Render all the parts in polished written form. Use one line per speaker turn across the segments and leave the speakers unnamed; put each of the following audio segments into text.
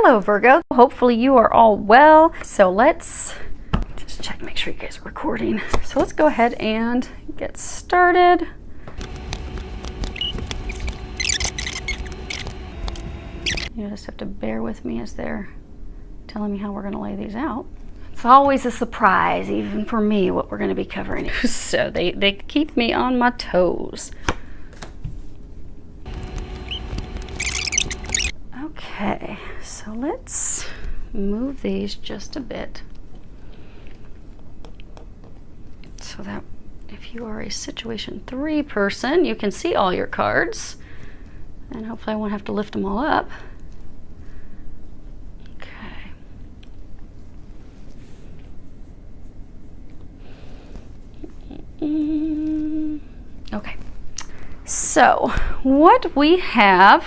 Hello Virgo, hopefully you are all well. So let's just check, make sure you guys are recording. So let's go ahead and get started. You just have to bear with me as they're telling me how we're going to lay these out. It's always a surprise, even for me, what we're going to be covering. So they keep me on my toes. Okay, so let's move these just a bit so that if you are a situation 3 person, you can see all your cards, and hopefully I won't have to lift them all up. Okay, so what we have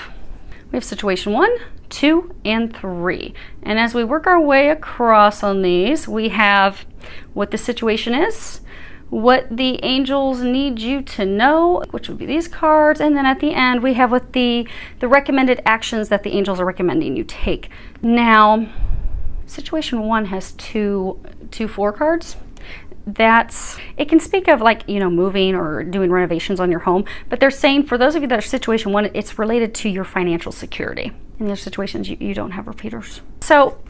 situation 1, 2, and 3. And as we work our way across on these, we have what the situation is, what the angels need you to know, which would be these cards, and then at the end we have what the recommended actions that the angels are recommending you take. Now, situation 1 has two 4 cards. It can speak of, like, you know, moving or doing renovations on your home, but they're saying for those of you that are situation 1, it's related to your financial security. In the other situations, you don't have repeaters. So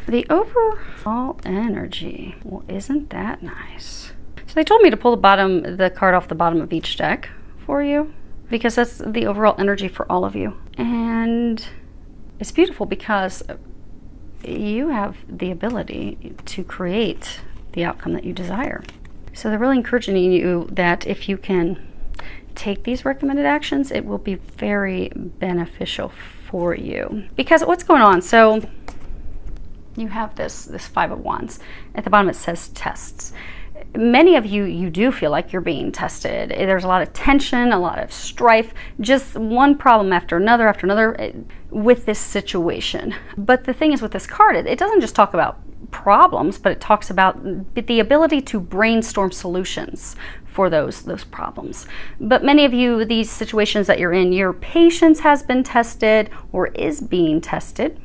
the overall energy, well, isn't that nice? So they told me to pull the card off the bottom of each deck for you, because that's the overall energy for all of you. And it's beautiful because you have the ability to create the outcome that you desire. So they're really encouraging you that if you can take these recommended actions, it will be very beneficial for you. Because what's going on? So you have this 5 of Wands. At the bottom it says tests. Many of you do feel like you're being tested. There's a lot of tension, a lot of strife, just one problem after another with this situation. But the thing is with this card, it doesn't just talk about problems, but it talks about the ability to brainstorm solutions for those problems. But many of you, these situations that you're in, your patience has been tested or is being tested.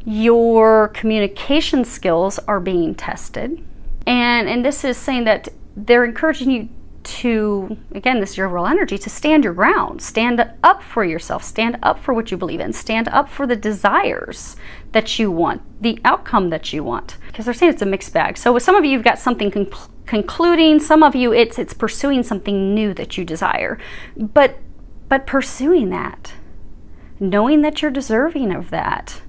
Your communication skills are being tested. And this is saying that they're encouraging you to, again, this is your overall energy, to stand your ground, stand up for yourself, stand up for what you believe in, stand up for the desires that you want, the outcome that you want. Because they're saying it's a mixed bag. So with some of you, you've got something concluding, some of you, it's pursuing something new that you desire. But pursuing that, knowing that you're deserving of that,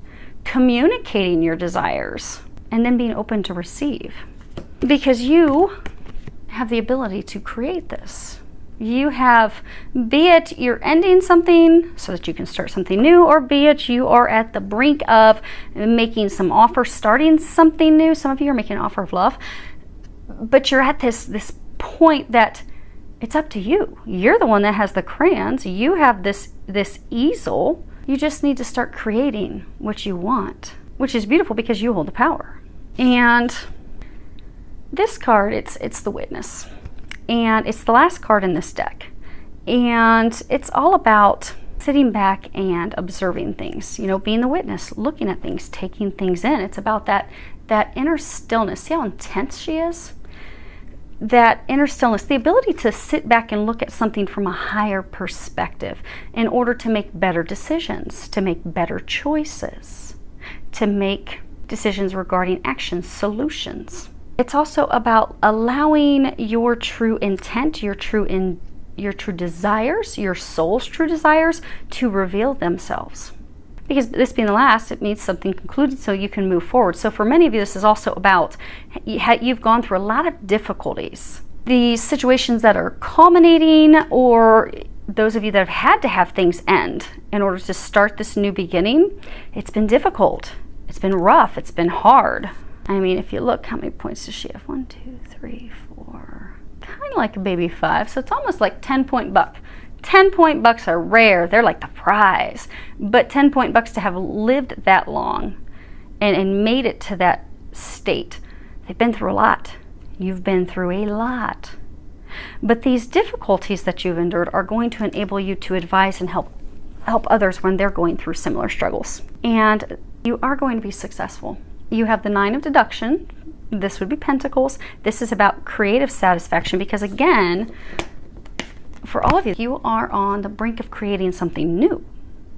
communicating your desires, and then being open to receive. Because you have the ability to create this. You have, be it you're ending something so that you can start something new, or be it you are at the brink of making some offer, starting something new. Some of you are making an offer of love, but you're at this point that it's up to you. You're the one that has the crayons. You have this easel. You just need to start creating what you want, which is beautiful because you hold the power. And this card, it's the Witness, and it's the last card in this deck, and it's all about sitting back and observing things, you know, being the witness, looking at things, taking things in. It's about that inner stillness. See how intense she is? That inner stillness, the ability to sit back and look at something from a higher perspective in order to make better decisions, to make better choices, to make decisions regarding actions, solutions. It's also about allowing your true intent, your true desires, your soul's true desires to reveal themselves. Because this being the last, it means something concluded so you can move forward. So for many of you, this is also about, you've gone through a lot of difficulties. These situations that are culminating, or those of you that have had to have things end in order to start this new beginning, it's been difficult. It's been rough. It's been hard. I mean, if you look, how many points does she have? 1, 2, 3, 4. Kind of like a baby 5. So it's almost like 10-point buck. 10-point bucks are rare. They're like the prize. But 10-point bucks, to have lived that long and made it to that state, they've been through a lot. You've been through a lot. But these difficulties that you've endured are going to enable you to advise and help others when they're going through similar struggles. And You are going to be successful. You have the 9 of deduction. This would be Pentacles. This is about creative satisfaction because, again, for all of you, you are on the brink of creating something new.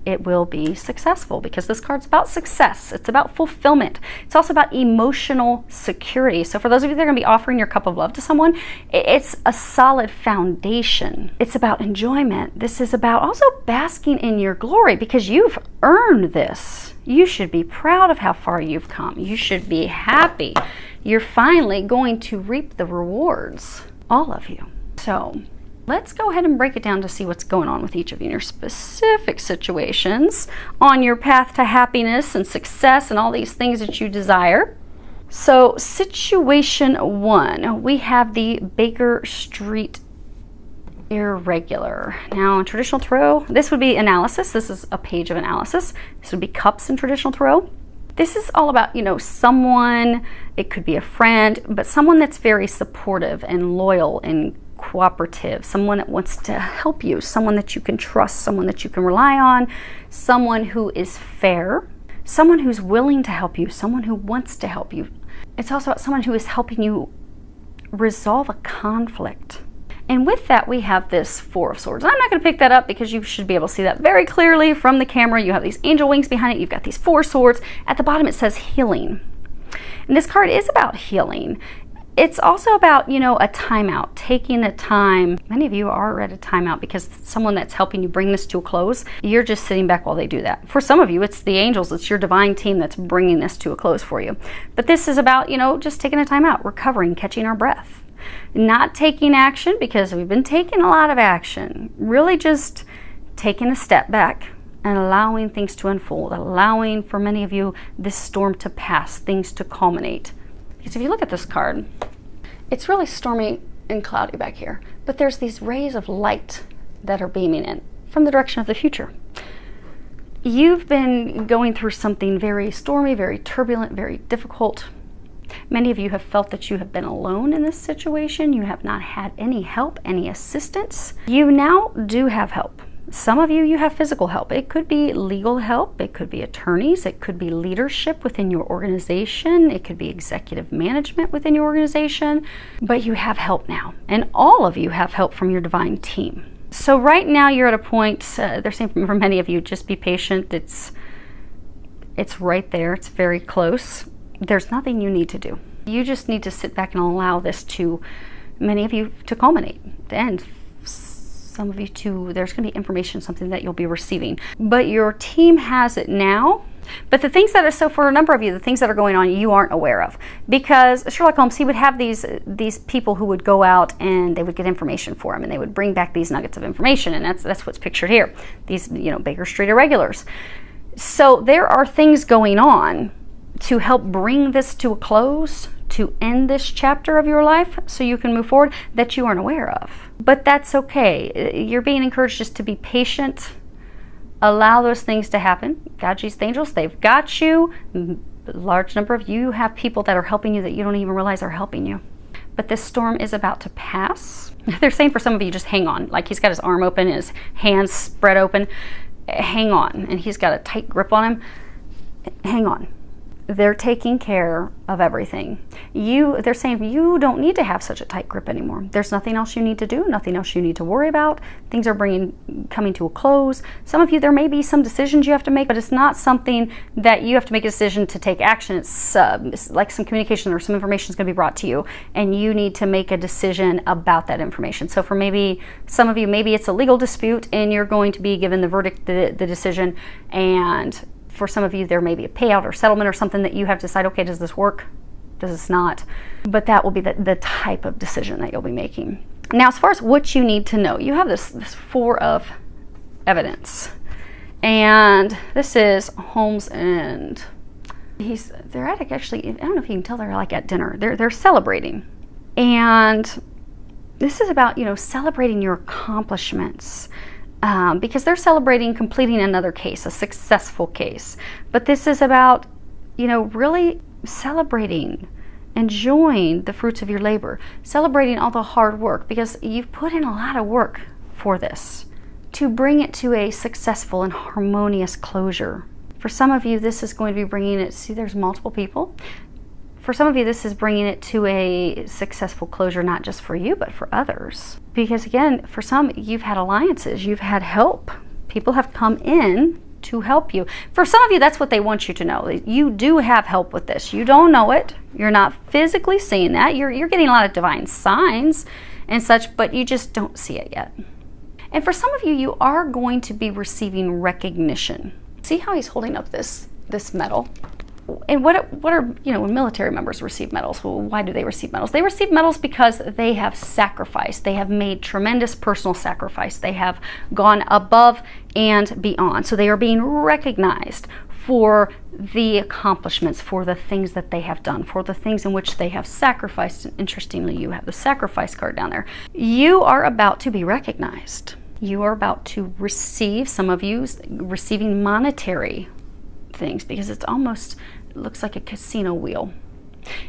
It will be successful because this card's about success. It's about fulfillment. It's also about emotional security. So for those of you that are going to be offering your cup of love to someone, it's a solid foundation. It's about enjoyment. This is about also basking in your glory because you've earned this. You should be proud of how far you've come. You should be happy. You're finally going to reap the rewards, all of you. So let's go ahead and break it down to see what's going on with each of you in your specific situations on your path to happiness and success and all these things that you desire. So situation 1, we have the Baker Street Irregular. Now in traditional tarot, this would be analysis. This is a page of analysis. This would be cups in traditional tarot. This is all about, someone, it could be a friend, but someone that's very supportive and loyal and cooperative, someone that wants to help you, someone that you can trust, someone that you can rely on, someone who is fair, someone who's willing to help you, someone who wants to help you. It's also about someone who is helping you resolve a conflict. And with that, we have this 4 of Swords. I'm not going to pick that up because you should be able to see that very clearly from the camera. You have these angel wings behind it. You've got these 4 swords. At the bottom, it says healing. And this card is about healing. It's also about, a timeout, taking a time. Many of you are at a timeout because someone that's helping you bring this to a close, you're just sitting back while they do that. For some of you, it's the angels, it's your divine team that's bringing this to a close for you. But this is about, just taking a timeout, recovering, catching our breath. Not taking action because we've been taking a lot of action. Really just taking a step back and allowing things to unfold, allowing for many of you this storm to pass, things to culminate. Because if you look at this card, it's really stormy and cloudy back here, but there's these rays of light that are beaming in from the direction of the future. You've been going through something very stormy, very turbulent, very difficult. Many of you have felt that you have been alone in this situation. You have not had any help, any assistance. You now do have help. Some of you, you have physical help. It could be legal help. It could be attorneys. It could be leadership within your organization. It could be executive management within your organization. But you have help now. And all of you have help from your divine team. So right now you're at a point, they're saying for many of you, just be patient. It's right there. It's very close. There's nothing you need to do. You just need to sit back and allow this to, many of you, to culminate, to end. Some of you too, there's going to be information, something that you'll be receiving. But your team has it now. But the things that are, so for a number of you, the things that are going on, you aren't aware of. Because Sherlock Holmes, he would have these people who would go out and they would get information for him and they would bring back these nuggets of information. And that's what's pictured here. These, Baker Street Irregulars. So there are things going on to help bring this to a close, to end this chapter of your life so you can move forward that you aren't aware of. But that's okay. You're being encouraged just to be patient. Allow those things to happen. God, Jesus, the angels, they've got you. A large number of you have people that are helping you that you don't even realize are helping you. But this storm is about to pass. They're saying for some of you, just hang on. Like he's got his arm open, his hands spread open. Hang on. And he's got a tight grip on him. Hang on. They're taking care of everything. They're saying you don't need to have such a tight grip anymore. There's nothing else you need to do, nothing else you need to worry about. Things are coming to a close. Some of you, there may be some decisions you have to make, but it's not something that you have to make a decision to take action. It's like some communication or some information is going to be brought to you, and you need to make a decision about that information. So for maybe some of you, maybe it's a legal dispute, and you're going to be given the verdict, the decision, and for some of you, there may be a payout or settlement or something that you have to decide, okay, does this work? Does this not? But that will be the type of decision that you'll be making. Now, as far as what you need to know, you have this 4 of evidence. And this is Holmes and they're at actually, I don't know if you can tell, they're like at dinner. They're celebrating. And this is about, celebrating your accomplishments. Because they're celebrating completing another case, a successful case. But this is about, really celebrating, enjoying the fruits of your labor, celebrating all the hard work, because you've put in a lot of work for this to bring it to a successful and harmonious closure. For some of you, this is going to be bringing it, see, there's multiple people. For some of you, this is bringing it to a successful closure, not just for you, but for others. Because again, for some, you've had alliances, you've had help. People have come in to help you. For some of you, that's what they want you to know. You do have help with this. You don't know it. You're not physically seeing that. You're getting a lot of divine signs and such, but you just don't see it yet. And for some of you, you are going to be receiving recognition. See how he's holding up this medal? And what are, you know, when military members receive medals, well, why do they receive medals? They receive medals because they have sacrificed. They have made tremendous personal sacrifice. They have gone above and beyond. So they are being recognized for the accomplishments, for the things that they have done, for the things in which they have sacrificed. And interestingly, you have the sacrifice card down there. You are about to be recognized. You are about to receive, some of you receiving monetary things, because it's almost, it looks like a casino wheel.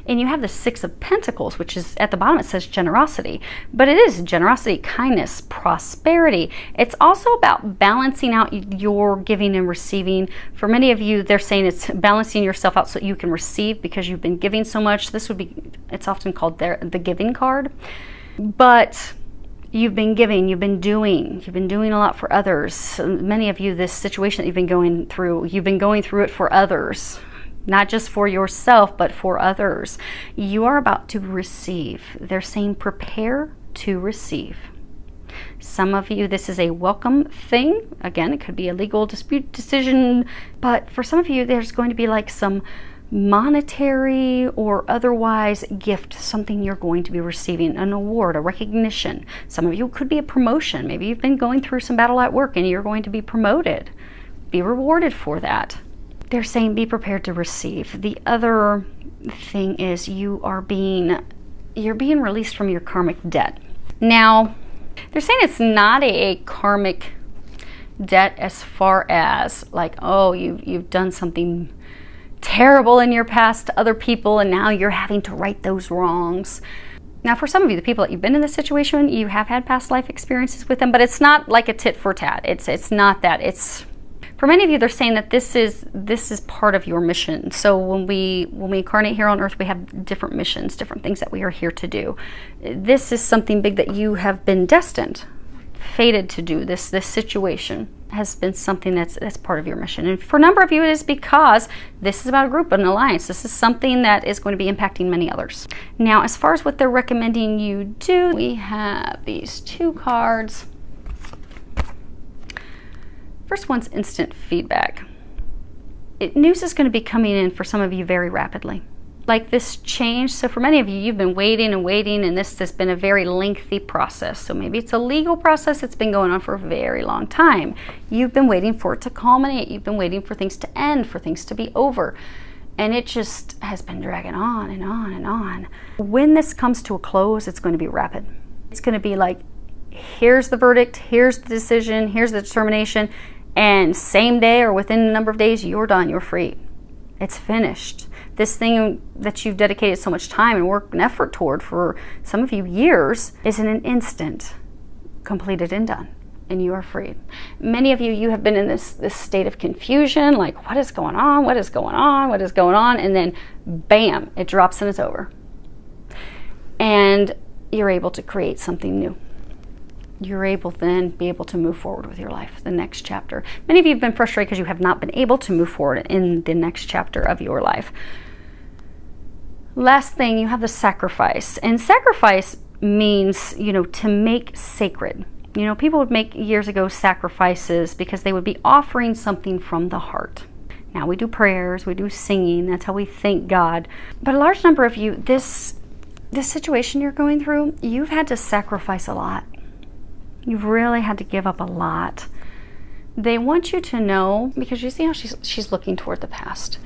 And you have the Six of Pentacles, which is at the bottom, it says generosity, but it is generosity, kindness, prosperity. It's also about balancing out your giving and receiving. For many of you, they're saying it's balancing yourself out so you can receive, because you've been giving so much. This would be, it's often called the giving card, but you've been giving, you've been doing a lot for others. Many of you, this situation that you've been going through it for others, not just for yourself, but for others. You are about to receive. They're saying prepare to receive. Some of you, this is a welcome thing. Again, it could be a legal dispute decision, but for some of you, there's going to be like some monetary or otherwise gift, something you're going to be receiving, an award, a recognition. Some of you could be a promotion. Maybe you've been going through some battle at work and you're going to be promoted. Be rewarded for that. They're saying be prepared to receive. The other thing is you're being released from your karmic debt. Now, they're saying it's not a karmic debt as far as like, oh, you've done something terrible in your past to other people and now you're having to right those wrongs. Now, for some of you, the people that you've been in this situation, you have had past life experiences with them, but it's not like a tit for tat. It's not that. It's, for many of you, they're saying that this is part of your mission. So when we incarnate here on earth, we have different missions, different things that we are here to do. This is something big that you have been destined, fated to do. This situation has been something that's part of your mission. And for a number of you, it is because this is about a group, an alliance. This is something that is going to be impacting many others. Now, as far as what they're recommending you do, we have these two cards. First one's instant feedback. News is going to be coming in for some of you very rapidly. Like this change. So for many of you, you've been waiting and waiting, and this has been a very lengthy process. So maybe it's a legal process that's been going on for a very long time. You've been waiting for it to culminate. You've been waiting for things to end, for things to be over. And it just has been dragging on and on and on. When this comes to a close, it's going to be rapid. It's going to be like, here's the verdict, here's the decision, here's the determination, and same day or within a number of days, you're done, you're free. It's finished. This thing that you've dedicated so much time and work and effort toward for some of you years is in an instant completed and done, and you are free. Many of you, you have been in this state of confusion, like what is going on, what is going on, what is going on, and then bam, it drops and it's over. And you're able to create something new. You're able then be able to move forward with your life, the next chapter. Many of you have been frustrated because you have not been able to move forward in the next chapter of your life. Last thing, you have the sacrifice. And sacrifice means, to make sacred. People would make years ago sacrifices because they would be offering something from the heart. Now we do prayers, we do singing, that's how we thank God. But a large number of you, this situation you're going through, you've had to sacrifice a lot. You've really had to give up a lot. They want you to know, because you see how she's looking toward the past.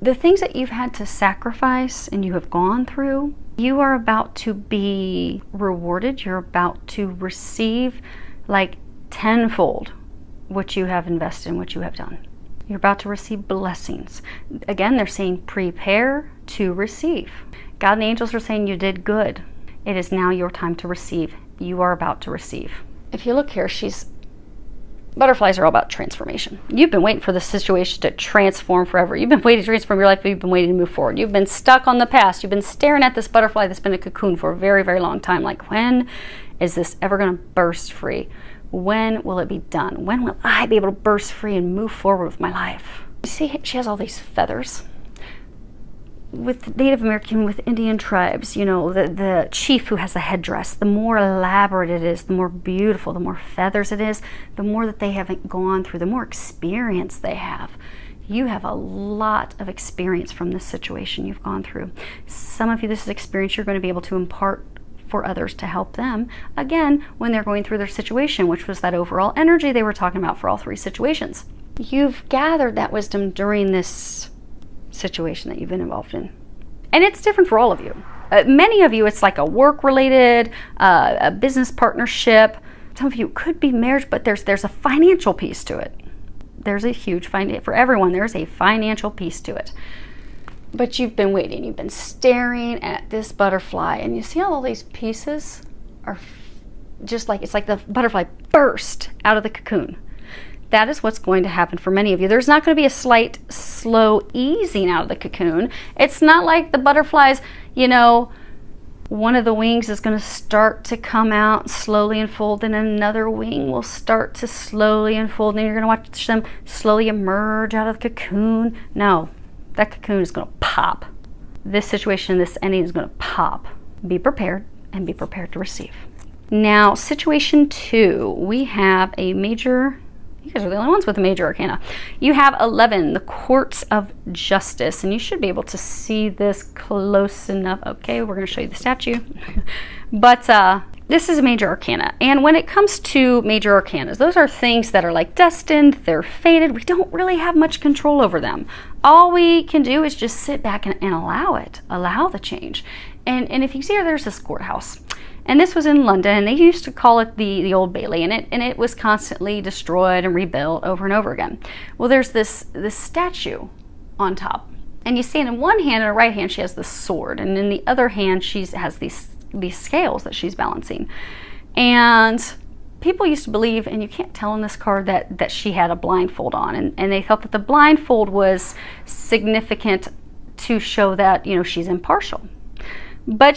The things that you've had to sacrifice and you have gone through, you are about to be rewarded. You're about to receive like tenfold what you have invested in, what you have done. You're about to receive blessings. Again, they're saying prepare to receive. God and the angels are saying you did good. It is now your time to receive. You are about to receive. If you look here, she's Butterflies are all about transformation. You've been waiting for the situation to transform forever. You've been waiting to transform your life, but you've been waiting to move forward. You've been stuck on the past. You've been staring at this butterfly that's been a cocoon for a very, very long time. Like, when is this ever going to burst free? When will it be done? When will I be able to burst free and move forward with my life? You see, she has all these feathers. With Native American, with Indian tribes, you know, the chief who has a headdress, the more elaborate it is, the more beautiful, the more feathers it is, the more that they haven't gone through, the more experience they have. You have a lot of experience from this situation you've gone through. Some of you, this is experience you're going to be able to impart for others to help them, again, when they're going through their situation, which was that overall energy they were talking about for all three situations. You've gathered that wisdom during this situation that you've been involved in. And it's different for all of you. Many of you, it's like a work-related, a business partnership. Some of you could be marriage, but there's a financial piece to it. There's a huge for everyone, there's a financial piece to it. But you've been waiting, you've been staring at this butterfly, and you see how all these pieces are just like, it's like the butterfly burst out of the cocoon. That is what's going to happen for many of you. There's not going to be a slight, slow easing out of the cocoon. It's not like the butterflies, you know, one of the wings is going to start to come out, slowly unfold, and another wing will start to slowly unfold, and you're going to watch them slowly emerge out of the cocoon. No, that cocoon is going to pop. This situation, this ending is going to pop. Be prepared, and be prepared to receive. Now, situation 2, we have a major... You guys are the only ones with a major arcana. You have 11, the Courts of Justice, and you should be able to see this close enough. Okay, we're going to show you the statue. But this is a major arcana, and when it comes to major arcanas, those are things that are like destined, they're fated. We don't really have much control over them. All we can do is just sit back and allow it, allow the change. And if you see here, there's this courthouse. And this was in London, and they used to call it the Old Bailey, and it was constantly destroyed and rebuilt over and over again. Well, there's this statue on top, and you see it in one hand, in her right hand, she has the sword, and in the other hand, she has these scales that she's balancing. And people used to believe, and you can't tell in this card, that she had a blindfold on, and they thought that the blindfold was significant to show that, you know, she's impartial. But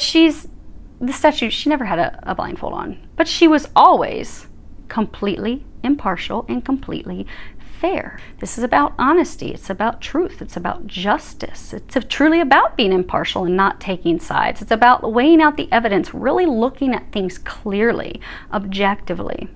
the statue, she never had a blindfold on, but she was always completely impartial and completely fair. This is about honesty. It's about truth. It's about justice. It's truly about being impartial and not taking sides. It's about weighing out the evidence, really looking at things clearly, objectively.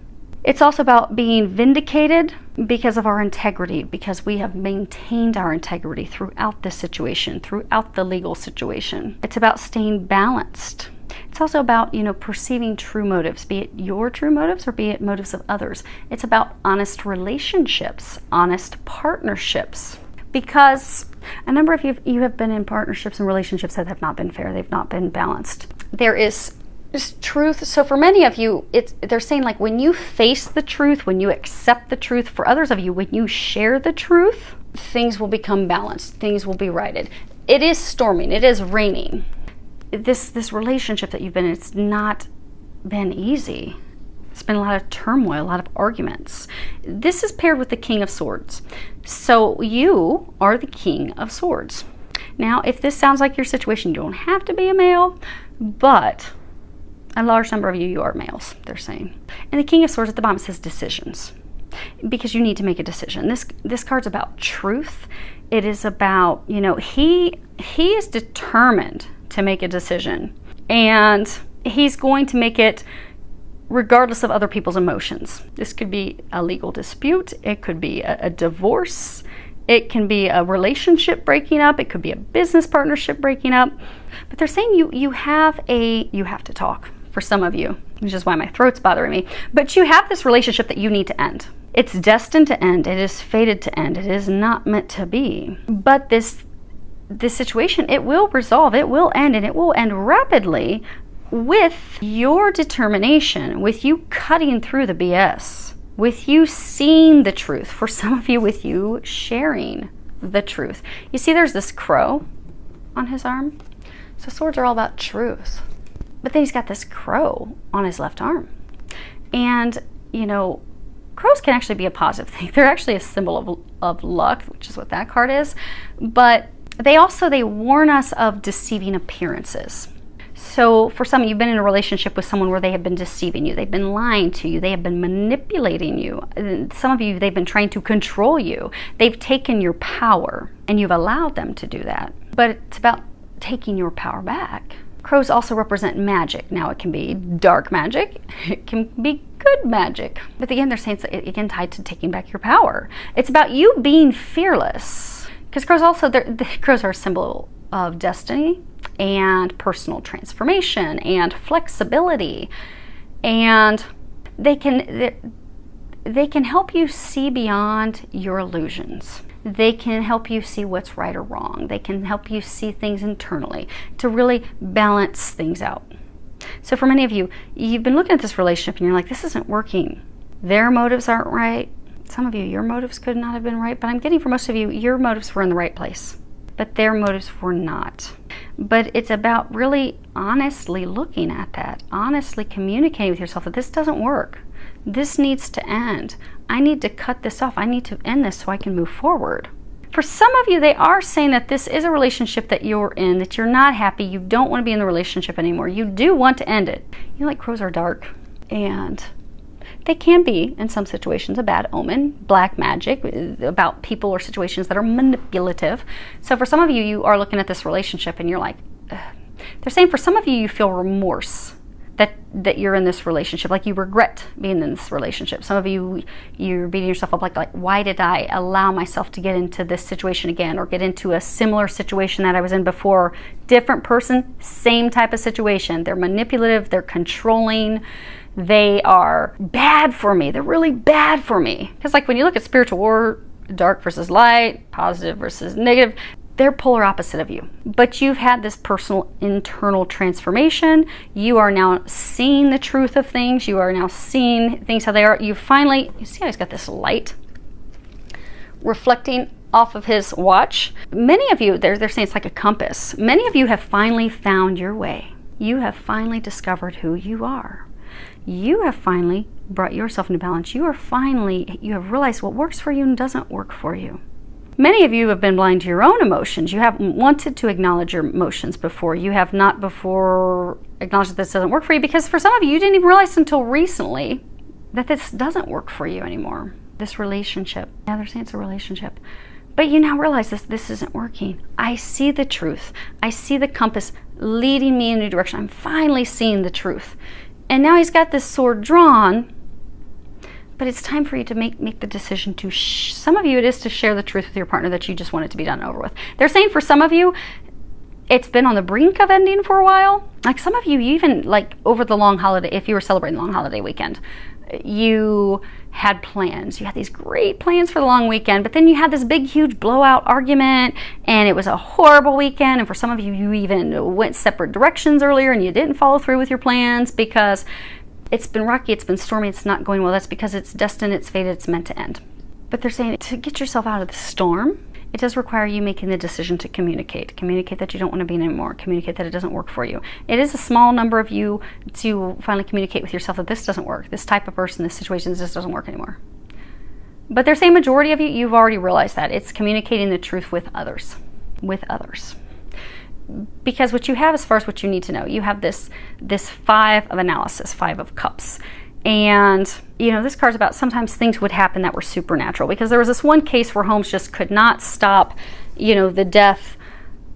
It's also about being vindicated because of our integrity, because we have maintained our integrity throughout this situation, throughout the legal situation. It's about staying balanced. It's also about, you know, perceiving true motives, be it your true motives or be it motives of others. It's about honest relationships, honest partnerships, because a number of you have been in partnerships and relationships that have not been fair. They've not been balanced. There is just truth. So for many of you, they're saying, like, when you face the truth, when you accept the truth, for others of you, when you share the truth, things will become balanced. Things will be righted. It is storming. It is raining. This relationship that you've been in, it's not been easy. It's been a lot of turmoil, a lot of arguments. This is paired with the King of Swords. So you are the King of Swords. Now, if this sounds like your situation, you don't have to be a male, but a large number of you are males, they're saying. And the King of Swords at the bottom says decisions, because you need to make a decision. This card's about truth. It is about, you know, he is determined to make a decision, and he's going to make it regardless of other people's emotions. This could be a legal dispute, it could be a divorce, it can be a relationship breaking up, it could be a business partnership breaking up. But they're saying you have to talk, for some of you, which is why my throat's bothering me. But you have this relationship that you need to end. It's destined to end, it is fated to end, it is not meant to be. But this situation, it will resolve, it will end, and it will end rapidly with your determination, with you cutting through the BS, with you seeing the truth, for some of you, with you sharing the truth. You see there's this crow on his arm. So swords are all about truth. But then he's got this crow on his left arm. And, you know, crows can actually be a positive thing. They're actually a symbol of luck, which is what that card is. But they warn us of deceiving appearances. So for some, you've been in a relationship with someone where they have been deceiving you. They've been lying to you. They have been manipulating you. Some of you, they've been trying to control you. They've taken your power, and you've allowed them to do that. But it's about taking your power back. Crows also represent magic. Now, it can be dark magic. It can be good magic. But again, they're saying it's again tied to taking back your power. It's about you being fearless. Because crows also, crows are a symbol of destiny and personal transformation and flexibility. And they can help you see beyond your illusions. They can help you see what's right or wrong. They can help you see things internally to really balance things out. So for many of you, you've been looking at this relationship and you're like, this isn't working. Their motives aren't right. Some of you, your motives could not have been right, but I'm getting for most of you, your motives were in the right place, but their motives were not. But it's about really honestly looking at that, honestly communicating with yourself that this doesn't work. This needs to end. I need to cut this off. I need to end this so I can move forward. For some of you, they are saying that this is a relationship that you're in, that you're not happy, you don't want to be in the relationship anymore. You do want to end it. You know, like crows are dark, and they can be, in some situations, a bad omen, black magic, about people or situations that are manipulative. So for some of you, you are looking at this relationship and you're like, ugh. They're saying for some of you, you feel remorse that you're in this relationship, like you regret being in this relationship. Some of you, you're beating yourself up like why did I allow myself to get into this situation again, or get into a similar situation that I was in before? Different person, same type of situation. They're manipulative, they're controlling, they are bad for me. They're really bad for me. Because like when you look at spiritual war, dark versus light, positive versus negative, they're polar opposite of you. But you've had this personal internal transformation. You are now seeing the truth of things. You are now seeing things how they are. You finally, you see how he's got this light reflecting off of his watch. Many of you, they're saying it's like a compass. Many of you have finally found your way. You have finally discovered who you are. You have finally brought yourself into balance. You have realized what works for you and doesn't work for you. Many of you have been blind to your own emotions. You haven't wanted to acknowledge your emotions before. You have not before acknowledged that this doesn't work for you, because for some of you, you didn't even realize until recently that this doesn't work for you anymore. This relationship. Yeah, they're saying it's a relationship. But you now realize this isn't working. I see the truth. I see the compass leading me in a new direction. I'm finally seeing the truth. And now he's got this sword drawn, but it's time for you to make the decision to, some of you it is to share the truth with your partner that you just want it to be done and over with. They're saying for some of you, it's been on the brink of ending for a while. Like some of you, even like over the long holiday, if you were celebrating the long holiday weekend, you had plans. You had these great plans for the long weekend, but then you had this big, huge blowout argument, and it was a horrible weekend. And for some of you, you even went separate directions earlier and you didn't follow through with your plans because it's been rocky, it's been stormy, it's not going well. That's because it's destined, it's fated, it's meant to end. But they're saying to get yourself out of the storm, it does require you making the decision to communicate. Communicate that you don't want to be in anymore. Communicate that it doesn't work for you. It is a small number of you to finally communicate with yourself that this doesn't work. This type of person, this situation, this doesn't work anymore. But they're saying majority of you, you've already realized that. It's communicating the truth with others. With others. Because what you have as far as what you need to know, you have this five of analysis, 5 of cups. And, you know, this card's about sometimes things would happen that were supernatural, because there was this one case where Holmes just could not stop, you know, the death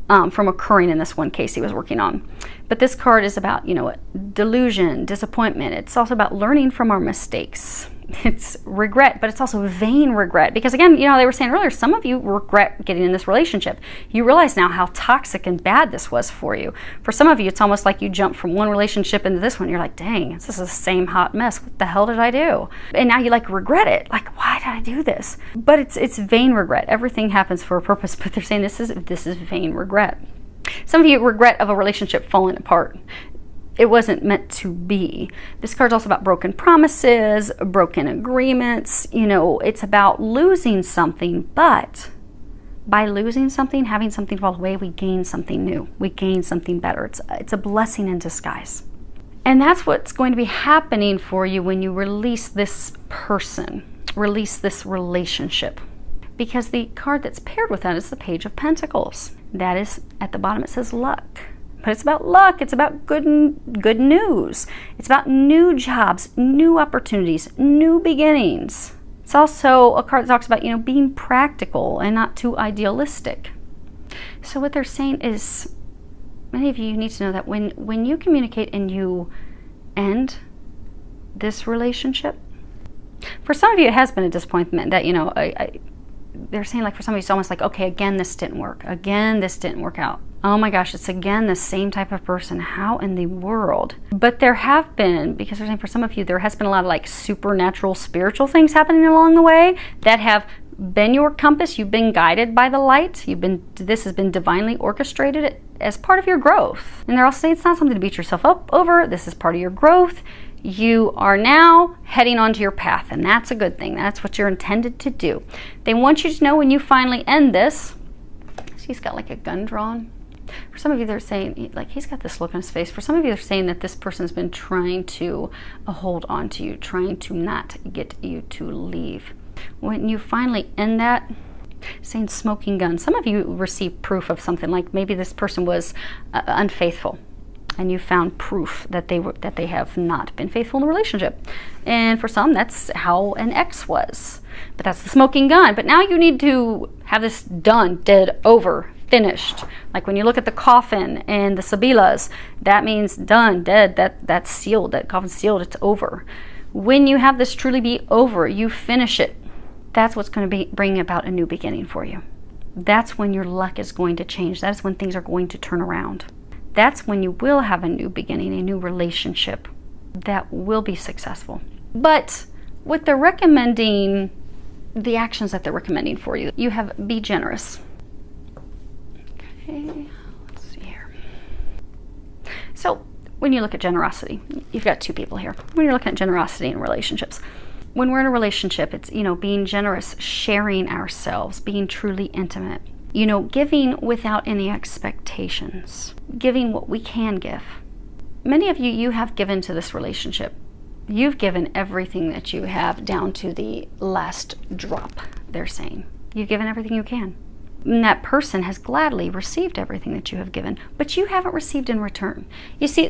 from occurring in this one case he was working on. But this card is about, you know, delusion, disappointment. It's also about learning from our mistakes. It's regret, but it's also vain regret. Because again, you know, they were saying earlier, some of you regret getting in this relationship. You realize now how toxic and bad this was for you. For some of you, it's almost like you jump from one relationship into this one. You're like, dang, this is the same hot mess. What the hell did I do? And now you like regret it. Like, why did I do this? But it's vain regret. Everything happens for a purpose, but they're saying this is vain regret. Some of you regret of a relationship falling apart. It wasn't meant to be. This card's also about broken promises, broken agreements. You know, it's about losing something, but by losing something, having something fall away, we gain something new. We gain something better. It's a blessing in disguise. And that's what's going to be happening for you when you release this person, release this relationship. Because the card that's paired with that is the Page of Pentacles. That is, at the bottom it says luck. But it's about luck, it's about good news. It's about new jobs, new opportunities, new beginnings. It's also a card that talks about, being practical and not too idealistic. So what they're saying is, many of you need to know that when you communicate and you end this relationship, for some of you it has been a disappointment that, they're saying, like, for some of you it's almost like, okay, again this didn't work. Again this didn't work out. Oh my gosh, it's again the same type of person. How in the world? But there have been, because they're saying for some of you, there has been a lot of like supernatural, spiritual things happening along the way that have been your compass. You've been guided by the light. This has been divinely orchestrated as part of your growth. And they're also saying it's not something to beat yourself up over. This is part of your growth. You are now heading onto your path, and that's a good thing. That's what you're intended to do. They want you to know when you finally end this, he's got like a gun drawn. For some of you, they're saying, like, he's got this look on his face. For some of you, they're saying that this person's been trying to hold on to you, trying to not get you to leave. When you finally end that, saying smoking gun, some of you receive proof of something, like maybe this person was unfaithful, and you found proof that they have not been faithful in the relationship. And for some, that's how an ex was. But that's the smoking gun. But now you need to have this done, dead, over, finished. Like when you look at the coffin and the Sibilas, that means done, dead, that's sealed, that coffin's sealed, it's over. When you have this truly be over, you finish it. That's what's going to bring about a new beginning for you. That's when your luck is going to change. That's when things are going to turn around. That's when you will have a new beginning, a new relationship that will be successful. But what they're recommending, the actions that they're recommending for you, you have be generous. Okay, let's see here. So when you look at generosity, you've got two people here. When you're looking at generosity in relationships, when we're in a relationship, it's, being generous, sharing ourselves, being truly intimate, giving without any expectations, giving what we can give. Many of you have given to this relationship. You've given everything that you have down to the last drop, they're saying. You've given everything you can. And that person has gladly received everything that you have given, but you haven't received in return. You see,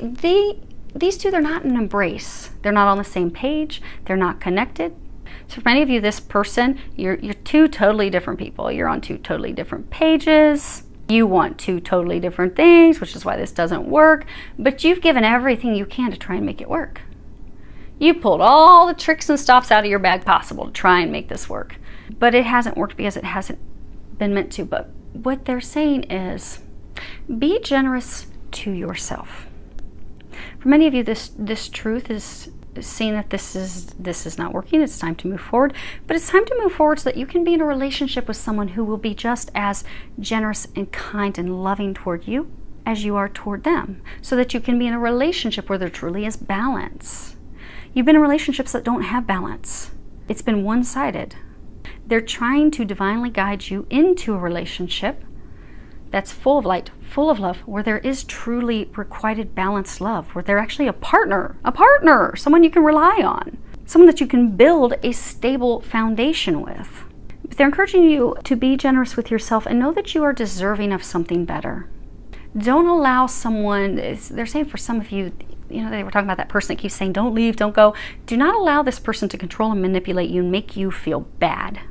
these two, they're not in an embrace. They're not on the same page. They're not connected. So for many of you, this person, you're two totally different people. You're on two totally different pages. You want two totally different things, which is why this doesn't work. But you've given everything you can to try and make it work. You pulled all the tricks and stops out of your bag possible to try and make this work. But it hasn't worked because it hasn't been meant to. But what they're saying is, be generous to yourself. For many of you, this truth is seeing that this is not working. It's time to move forward. But it's time to move forward so that you can be in a relationship with someone who will be just as generous and kind and loving toward you as you are toward them. So that you can be in a relationship where there truly is balance. You've been in relationships that don't have balance. It's been one-sided. They're trying to divinely guide you into a relationship that's full of light, full of love, where there is truly requited balanced love, where they're actually a partner, someone you can rely on, someone that you can build a stable foundation with. But they're encouraging you to be generous with yourself and know that you are deserving of something better. Don't allow someone, they're saying for some of you, they were talking about that person that keeps saying, don't leave, don't go. Do not allow this person to control and manipulate you and make you feel bad.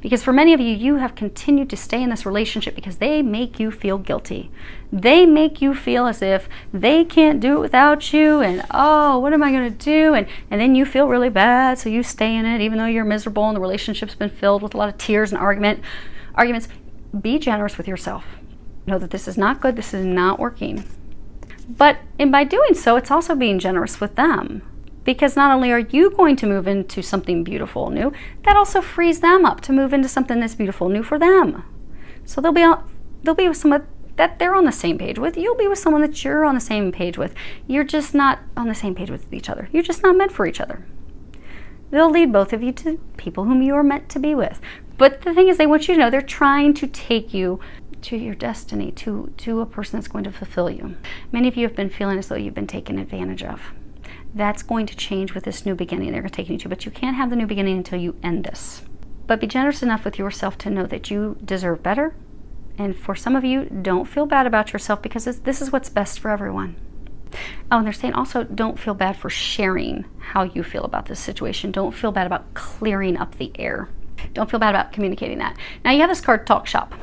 Because for many of you, you have continued to stay in this relationship because they make you feel guilty. They make you feel as if they can't do it without you, and oh, what am I going to do? And then you feel really bad, so you stay in it even though you're miserable and the relationship's been filled with a lot of tears and arguments. Be generous with yourself. Know that this is not good, this is not working. But by doing so, it's also being generous with them. Because not only are you going to move into something beautiful new, that also frees them up to move into something that's beautiful new for them. So they'll be with someone that they're on the same page with. You'll be with someone that you're on the same page with. You're just not on the same page with each other. You're just not meant for each other. They'll lead both of you to people whom you are meant to be with. But the thing is, they want you to know they're trying to take you to your destiny, to a person that's going to fulfill you. Many of you have been feeling as though you've been taken advantage of. That's going to change with this new beginning they're taking you to, but you can't have the new beginning until you end this. But be generous enough with yourself to know that you deserve better. And for some of you, don't feel bad about yourself, because this is what's best for everyone. Oh, and they're saying also, don't feel bad for sharing how you feel about this situation. Don't feel bad about clearing up the air. Don't feel bad about communicating that. Now you have this card, Talk Shop.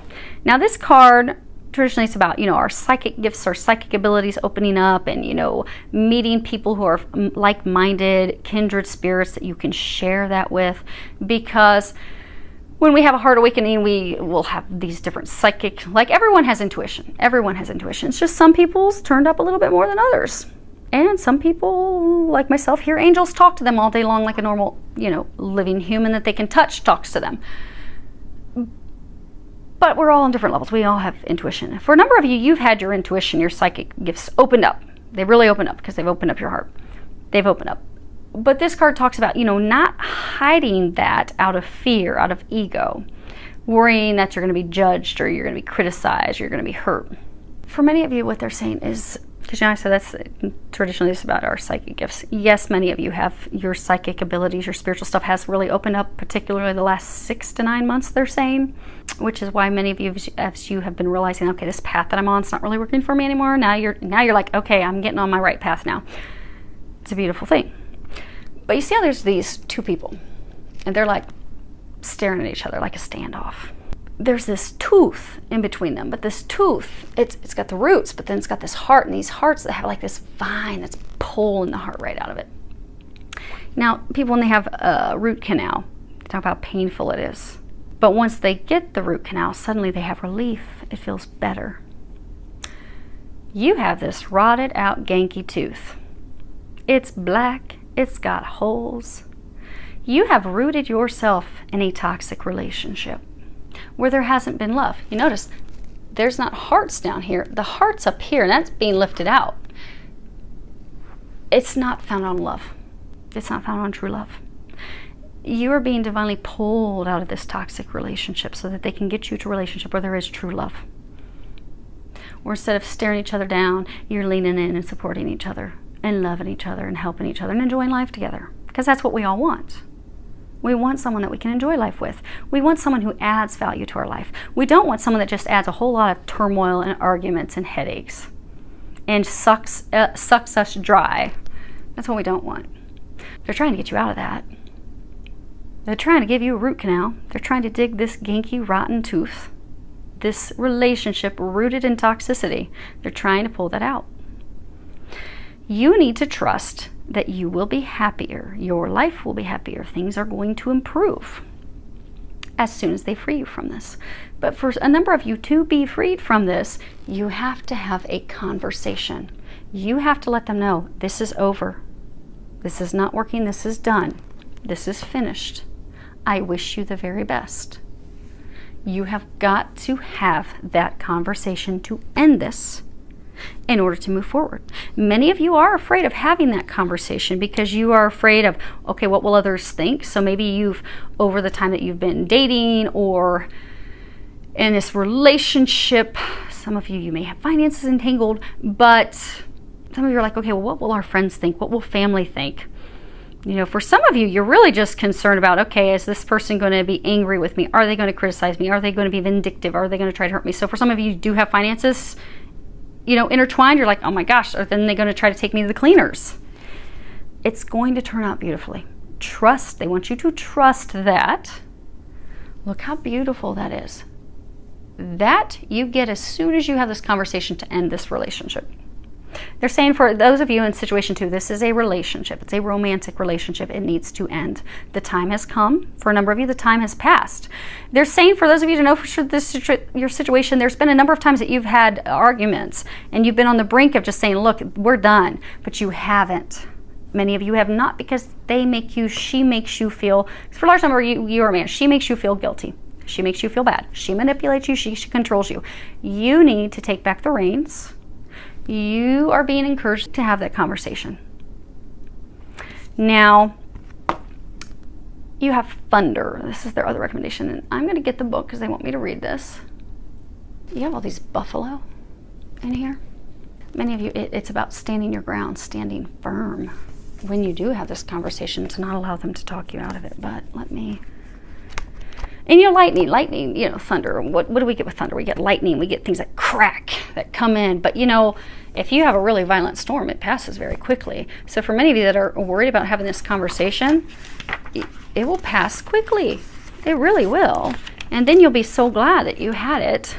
Now this card, traditionally it's about, our psychic gifts, our psychic abilities opening up, and, meeting people who are like-minded, kindred spirits that you can share that with. Because when we have a heart awakening, we will have these different psychic, like everyone has intuition. Everyone has intuition. It's just some people's turned up a little bit more than others. And some people, like myself, hear angels talk to them all day long like a normal, living human that they can touch talks to them. But we're all on different levels. We all have intuition. For a number of you, you've had your intuition, your psychic gifts opened up. They've really opened up because they've opened up your heart. They've opened up. But this card talks about, not hiding that out of fear, out of ego, worrying that you're going to be judged or you're going to be criticized, or you're going to be hurt. For many of you, what they're saying is, because I said that's traditionally it's about our psychic gifts. Yes, many of you have your psychic abilities, your spiritual stuff has really opened up, particularly the last 6 to 9 months, they're saying, which is why many of you, as you have been realizing, okay, this path that I'm on, it's not really working for me anymore. Now you're like, okay, I'm getting on my right path now. It's a beautiful thing. But you see how there's these two people, and they're like staring at each other like a standoff. There's this tooth in between them, but this tooth, it's got the roots, but then it's got this heart, and these hearts that have like this vine that's pulling the heart right out of it. Now, people, when they have a root canal, they talk about how painful it is. But once they get the root canal, suddenly they have relief. It feels better. You have this rotted out, ganky tooth. It's black. It's got holes. You have rooted yourself in a toxic relationship where there hasn't been love. You notice there's not hearts down here. The heart's up here, and that's being lifted out. It's not found on love. It's not found on true love. You are being divinely pulled out of this toxic relationship so that they can get you to a relationship where there is true love. Or instead of staring each other down, you're leaning in and supporting each other and loving each other and helping each other and enjoying life together. Because that's what we all want. We want someone that we can enjoy life with. We want someone who adds value to our life. We don't want someone that just adds a whole lot of turmoil and arguments and headaches and sucks us dry. That's what we don't want. They're trying to get you out of that. They're trying to give you a root canal. They're trying to dig this ganky, rotten tooth, this relationship rooted in toxicity. They're trying to pull that out. You need to trust that you will be happier. Your life will be happier. Things are going to improve as soon as they free you from this. But for a number of you to be freed from this, you have to have a conversation. You have to let them know this is over. This is not working. This is done. This is finished. I wish you the very best. You have got to have that conversation to end this in order to move forward. Many of you are afraid of having that conversation because you are afraid of, okay, what will others think? So maybe you've, over the time that you've been dating or in this relationship, some of you may have finances entangled, but some of you are like, okay, well, what will our friends think? What will family think? For some of you, you're really just concerned about, okay, is this person going to be angry with me? Are they going to criticize me? Are they going to be vindictive? Are they going to try to hurt me? So for some of you who do have finances, intertwined, you're like, oh my gosh, or then they're going to try to take me to the cleaners. It's going to turn out beautifully. Trust. They want you to trust that. Look how beautiful that is. That you get as soon as you have this conversation to end this relationship. They're saying for those of you in situation 2, this is a relationship. It's a romantic relationship. It needs to end. The time has come. For a number of you, the time has passed. They're saying for those of you to know for sure your situation, there's been a number of times that you've had arguments and you've been on the brink of just saying, look, we're done, but you haven't. Many of you have not because she makes you feel, for a large number of you are a man, she makes you feel guilty. She makes you feel bad. She manipulates you. She controls you. You need to take back the reins. You are being encouraged to have that conversation. Now, you have thunder. This is their other recommendation. And I'm going to get the book because they want me to read this. You have all these buffalo in here. Many of you, it's about standing your ground, standing firm. When you do have this conversation, to not allow them to talk you out of it. But let me... And you know, lightning, you know, thunder. What do we get with thunder? We get lightning. We get things that crack, that come in. But, you know, if you have a really violent storm, it passes very quickly. So for many of you that are worried about having this conversation, it will pass quickly. It really will. And then you'll be so glad that you had it.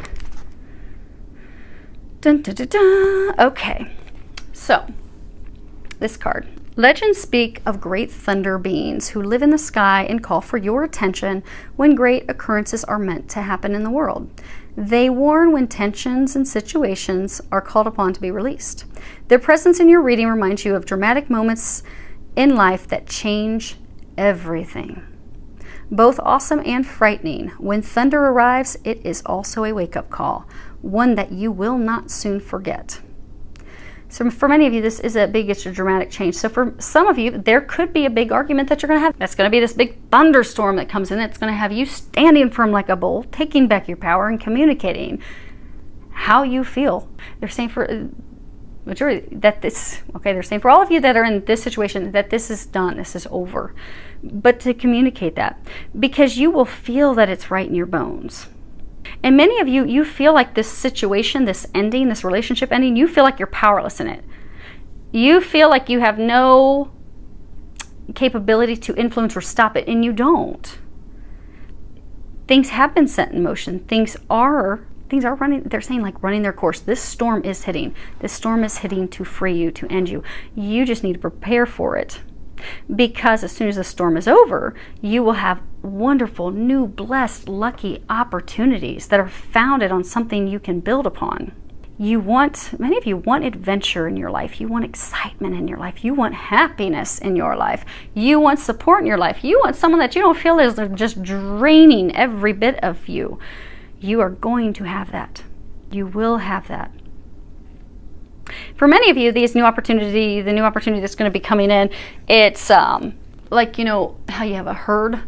Dun, dun, dun, dun. Okay. So, this card. Legends speak of great thunder beings who live in the sky and call for your attention when great occurrences are meant to happen in the world. They warn when tensions and situations are called upon to be released. Their presence in your reading reminds you of dramatic moments in life that change everything. Both awesome and frightening. When thunder arrives, it is also a wake-up call, one that you will not soon forget. So for many of you, this is a big, it's a dramatic change. So for some of you, there could be a big argument that you're going to have. That's going to be this big thunderstorm that comes in. That's going to have you standing firm like a bull, taking back your power and communicating how you feel. They're saying for majority that this, okay, they're saying for all of you that are in this situation that this is done, this is over. But to communicate that, because you will feel that it's right in your bones. And many of you, you feel like this situation, this ending, this relationship ending, you feel like you're powerless in it. You feel like you have no capability to influence or stop it, and you don't. Things have been set in motion. Things are running, they're saying like running their course. This storm is hitting. This storm is hitting to free you, to end you. You just need to prepare for it. Because as soon as the storm is over, you will have wonderful, new, blessed, lucky opportunities that are founded on something you can build upon. Many of you want adventure in your life. You want excitement in your life. You want happiness in your life. You want support in your life. You want someone that you don't feel is just draining every bit of you. You are going to have that. You will have that. For many of you, the new opportunity that's going to be coming in, it's like, you know, how you have a herd.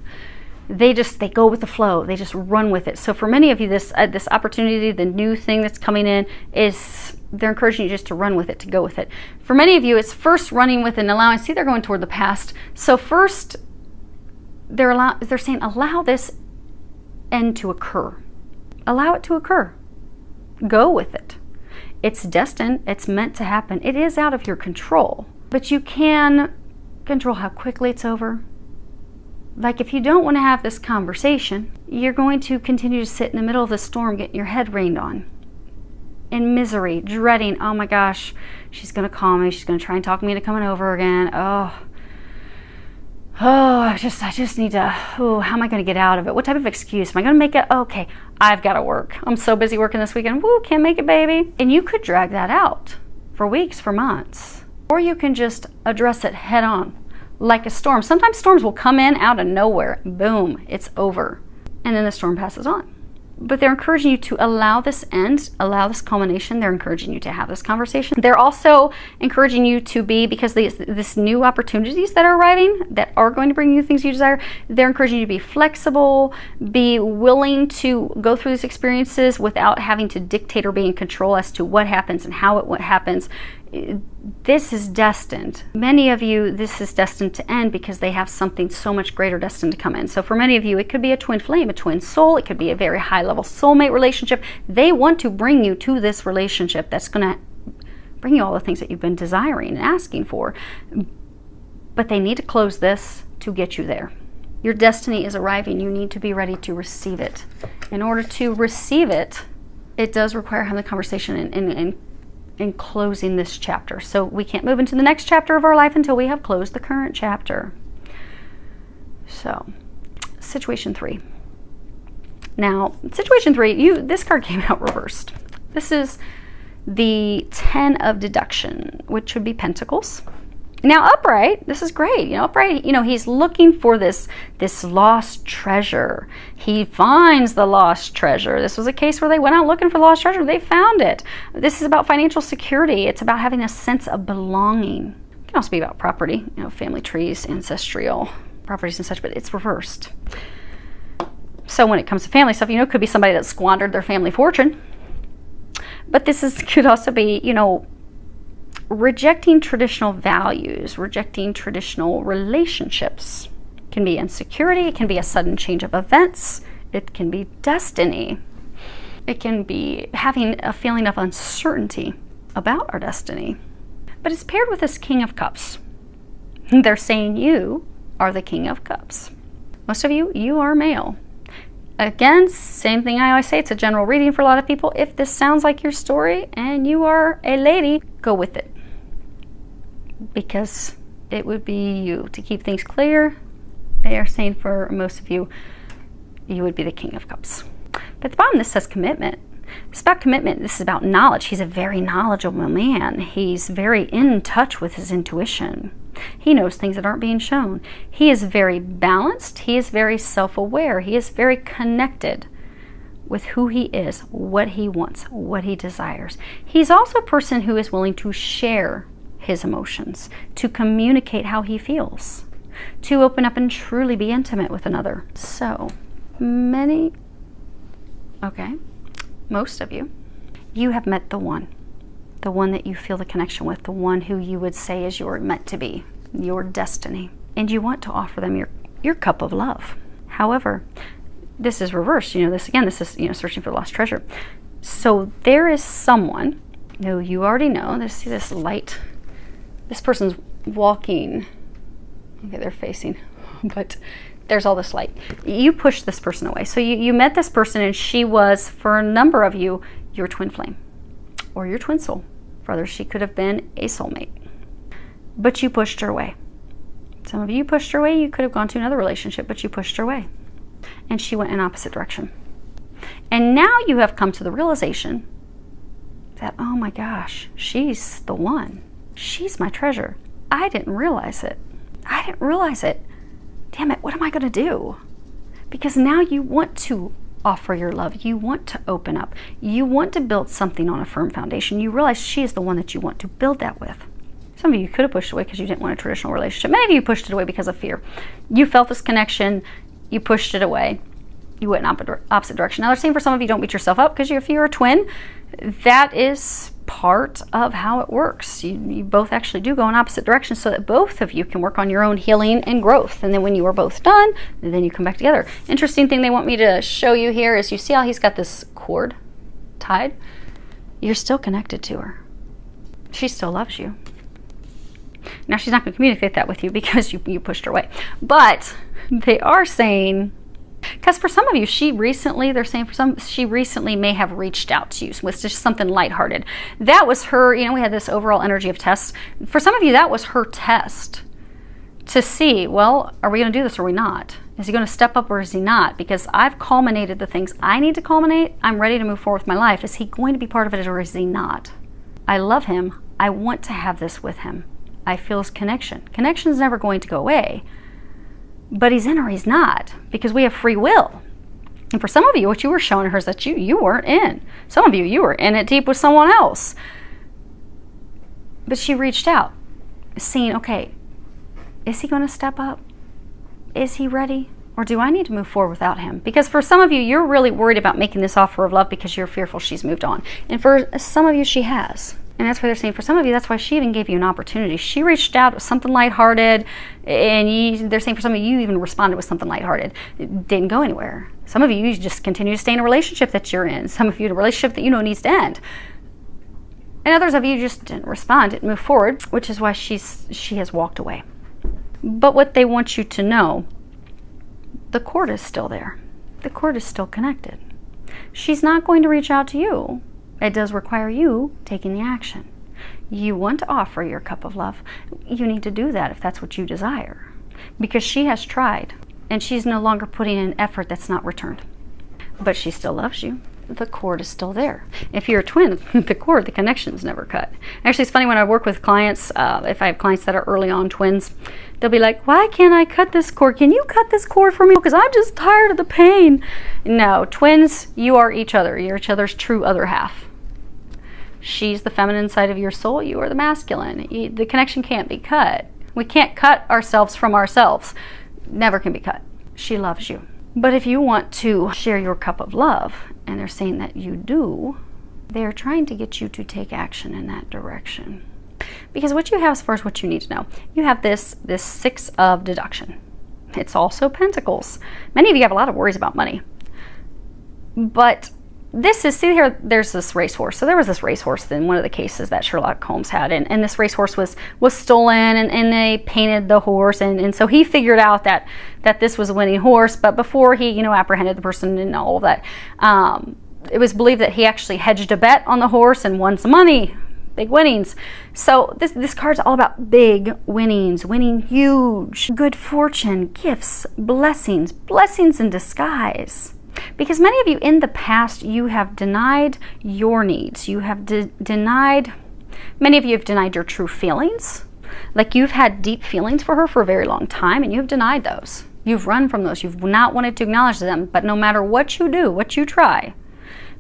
They go with the flow. They just run with it. So for many of you, this opportunity, the new thing that's coming in, they're encouraging you just to run with it, to go with it. For many of you, it's first running with and allowing. See, they're going toward the past. So first, they're saying, allow this end to occur. Allow it to occur. Go with it. It's destined. It's meant to happen. It is out of your control. But you can control how quickly it's over. Like if you don't want to have this conversation, you're going to continue to sit in the middle of the storm getting your head rained on. In misery, dreading, oh my gosh, she's going to call me. She's going to try and talk me into coming over again. I just need to, how am I going to get out of it? What type of excuse? Am I going to make it? Okay, I've got to work. I'm so busy working this weekend. Woo, can't make it, baby. And you could drag that out for weeks, for months. Or you can just address it head on, like a storm. Sometimes storms will come in out of nowhere. Boom, it's over. And then the storm passes on. But they're encouraging you to allow this end, allow this culmination. They're encouraging you to have this conversation. They're also encouraging you to be, because this new opportunities that are arriving, that are going to bring you things you desire, they're encouraging you to be flexible, be willing to go through these experiences without having to dictate or be in control as to what happens and how what happens. This is destined. Many of you, this is destined to end because they have something so much greater destined to come in. So for many of you, it could be a twin flame, a twin soul. It could be a very high-level soulmate relationship. They want to bring you to this relationship that's going to bring you all the things that you've been desiring and asking for. But they need to close this to get you there. Your destiny is arriving. You need to be ready to receive it. In order to receive it, it does require having the conversation in closing this chapter. So we can't move into the next chapter of our life until we have closed the current chapter. So, situation 3. Now, situation 3, this card came out reversed. This is the 10 of deduction, which would be Pentacles. Now, upright, this is great. Upright, he's looking for this lost treasure. He finds the lost treasure. This was a case where they went out looking for the lost treasure. They found it. This is about financial security. It's about having a sense of belonging. It can also be about property, family trees, ancestral. properties and such, but it's reversed. So when it comes to family stuff, it could be somebody that squandered their family fortune. But could also be, rejecting traditional values, rejecting traditional relationships. It can be insecurity. It can be a sudden change of events. It can be destiny. It can be having a feeling of uncertainty about our destiny. But it's paired with this King of Cups. They're saying you are the King of Cups. Most of you, you are male. Again, same thing I always say, it's a general reading for a lot of people. If this sounds like your story and you are a lady, go with it. Because it would be you. To keep things clear, they are saying for most of you, you would be the King of Cups. But at the bottom, this says commitment. It's about commitment. This is about knowledge. He's a very knowledgeable man. He's very in touch with his intuition. He knows things that aren't being shown. He is very balanced. He is very self-aware. He is very connected with who he is, what he wants, what he desires. He's also a person who is willing to share his emotions, to communicate how he feels, to open up and truly be intimate with another. So, most of you, you have met the one that you feel the connection with, the one who you would say is your meant to be, your destiny. And you want to offer them your cup of love. However, this is reversed. This is, searching for lost treasure. So there is someone who you already know. See this light? This person's walking. Okay, they're facing, but there's all this light. You pushed this person away. So you met this person, and she was, for a number of you, your twin flame or your twin soul. For others, she could have been a soulmate. But you pushed her away. Some of you pushed her away. You could have gone to another relationship, but you pushed her away. And she went in opposite direction. And now you have come to the realization that, oh my gosh, she's the one. She's my treasure. I didn't realize it. I didn't realize it. Damn it, what am I going to do? Because now you want to offer your love. You want to open up. You want to build something on a firm foundation. You realize she is the one that you want to build that with. Some of you could have pushed away because you didn't want a traditional relationship. Many of you pushed it away because of fear. You felt this connection. You pushed it away. You went in opposite direction. Now they're saying for some of you, don't beat yourself up because if you're a twin, that is part of how it works. You both actually do go in opposite directions so that both of you can work on your own healing and growth. And then when you are both done, then you come back together. Interesting thing they want me to show you here is you see how he's got this cord tied? You're still connected to her. She still loves you. Now she's not going to communicate that with you because you pushed her away. But they are saying, because for some of you, she recently may have reached out to you with just something lighthearted. That was her, we had this overall energy of tests. For some of you, that was her test to see, well, are we going to do this or are we not? Is he going to step up or is he not? Because I've culminated the things I need to culminate. I'm ready to move forward with my life. Is he going to be part of it or is he not? I love him. I want to have this with him. I feel his connection. Connection is never going to go away. But he's in or he's not, because we have free will. And for some of you, what you were showing her is that you weren't in. Some of you were in it deep with someone else. But she reached out, seeing, okay, is he going to step up? Is he ready? Or do I need to move forward without him? Because for some of you, you're really worried about making this offer of love because you're fearful she's moved on. And for some of you, she has. And that's why they're saying for some of you, that's why she even gave you an opportunity. She reached out with something lighthearted, and they're saying for some of you, even responded with something lighthearted. It didn't go anywhere. Some of you just continue to stay in a relationship that you're in. Some of you in a relationship that needs to end. And others of you just didn't respond, didn't move forward, which is why she has walked away. But what they want you to know, the cord is still there. The cord is still connected. She's not going to reach out to you. It does require you taking the action. You want to offer your cup of love. You need to do that if that's what you desire. Because she has tried, and she's no longer putting in effort that's not returned. But she still loves you. The cord is still there. If you're a twin, the connection's never cut. Actually, it's funny when I work with clients, if I have clients that are early on twins, they'll be like, why can't I cut this cord? Can you cut this cord for me? Because I'm just tired of the pain. No, twins, you are each other. You're each other's true other half. She's the feminine side of your soul. You are the masculine. The connection can't be cut. We can't cut ourselves from ourselves. never can be cut. She loves you. But if you want to share your cup of love, and they're saying that you do, they're trying to get you to take action in that direction. Because what you have as far as what you need to know, you have this Six of Deduction. It's also Pentacles. Many of you have a lot of worries about money. But this is, see here, there's this racehorse. So there was this racehorse in one of the cases that Sherlock Holmes had, and this racehorse was stolen, and they painted the horse, and so he figured out that this was a winning horse. But before he, you know, apprehended the person and all of that, it was believed that he actually hedged a bet on the horse and won some money, big winnings. So this card's all about big winnings, winning huge, good fortune, gifts, blessings in disguise. Because many of you in the past, you have denied your needs. You have denied, many of you have denied your true feelings. Like you've had deep feelings for her for a very long time, and you've denied those. You've run from those. You've not wanted to acknowledge them. But no matter what you do, what you try,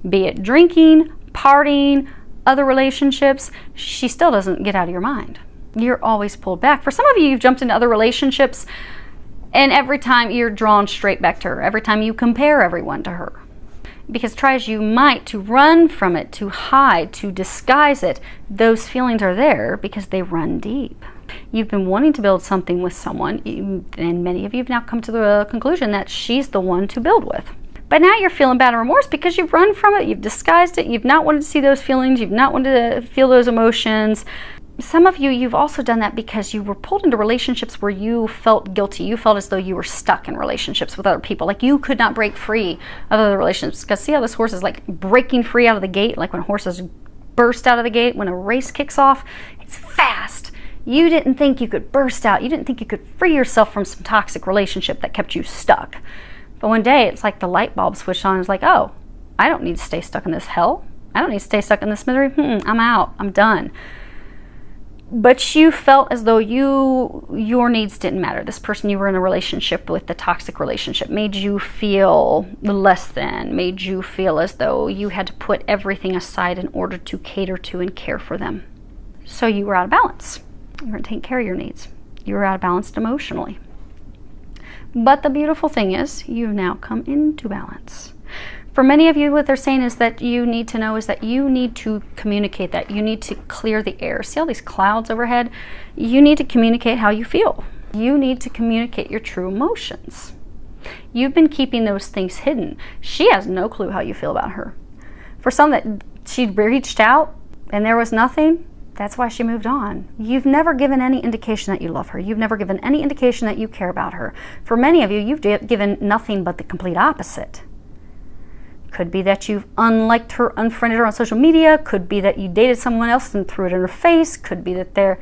be it drinking, partying, other relationships, she still doesn't get out of your mind. You're always pulled back. For some of you, you've jumped into other relationships, and every time you're drawn straight back to her. Every time you compare everyone to her. Because try as you might to run from it, to hide, to disguise it, those feelings are there because they run deep. You've been wanting to build something with someone, and many of you have now come to the conclusion that she's the one to build with. But now you're feeling bad and remorse because you've run from it, you've disguised it, you've not wanted to see those feelings, you've not wanted to feel those emotions. Some of you, you've also done that because you were pulled into relationships where you felt guilty. You felt as though you were stuck in relationships with other people. Like you could not break free of other relationships. Because see how this horse is like breaking free out of the gate? Like when horses burst out of the gate, when a race kicks off, it's fast. You didn't think you could burst out. You didn't think you could free yourself from some toxic relationship that kept you stuck. But one day, it's like the light bulb switched on. It's like, oh, I don't need to stay stuck in this hell. I don't need to stay stuck in this misery. I'm out. I'm done. But you felt as though your needs didn't matter. This person you were in a relationship with, the toxic relationship, made you feel less than, made you feel as though you had to put everything aside in order to cater to and care for them. So you were out of balance. You weren't taking care of your needs. You were out of balance emotionally. But the beautiful thing is, you've now come into balance. For many of you, what they're saying is that you need to know is that you need to communicate that. You need to clear the air. See all these clouds overhead? You need to communicate how you feel. You need to communicate your true emotions. You've been keeping those things hidden. She has no clue how you feel about her. For some that she reached out and there was nothing, that's why she moved on. You've never given any indication that you love her. You've never given any indication that you care about her. For many of you, you've given nothing but the complete opposite. Could be that you've unliked her, unfriended her on social media. Could be that you dated someone else and threw it in her face. Could be that they're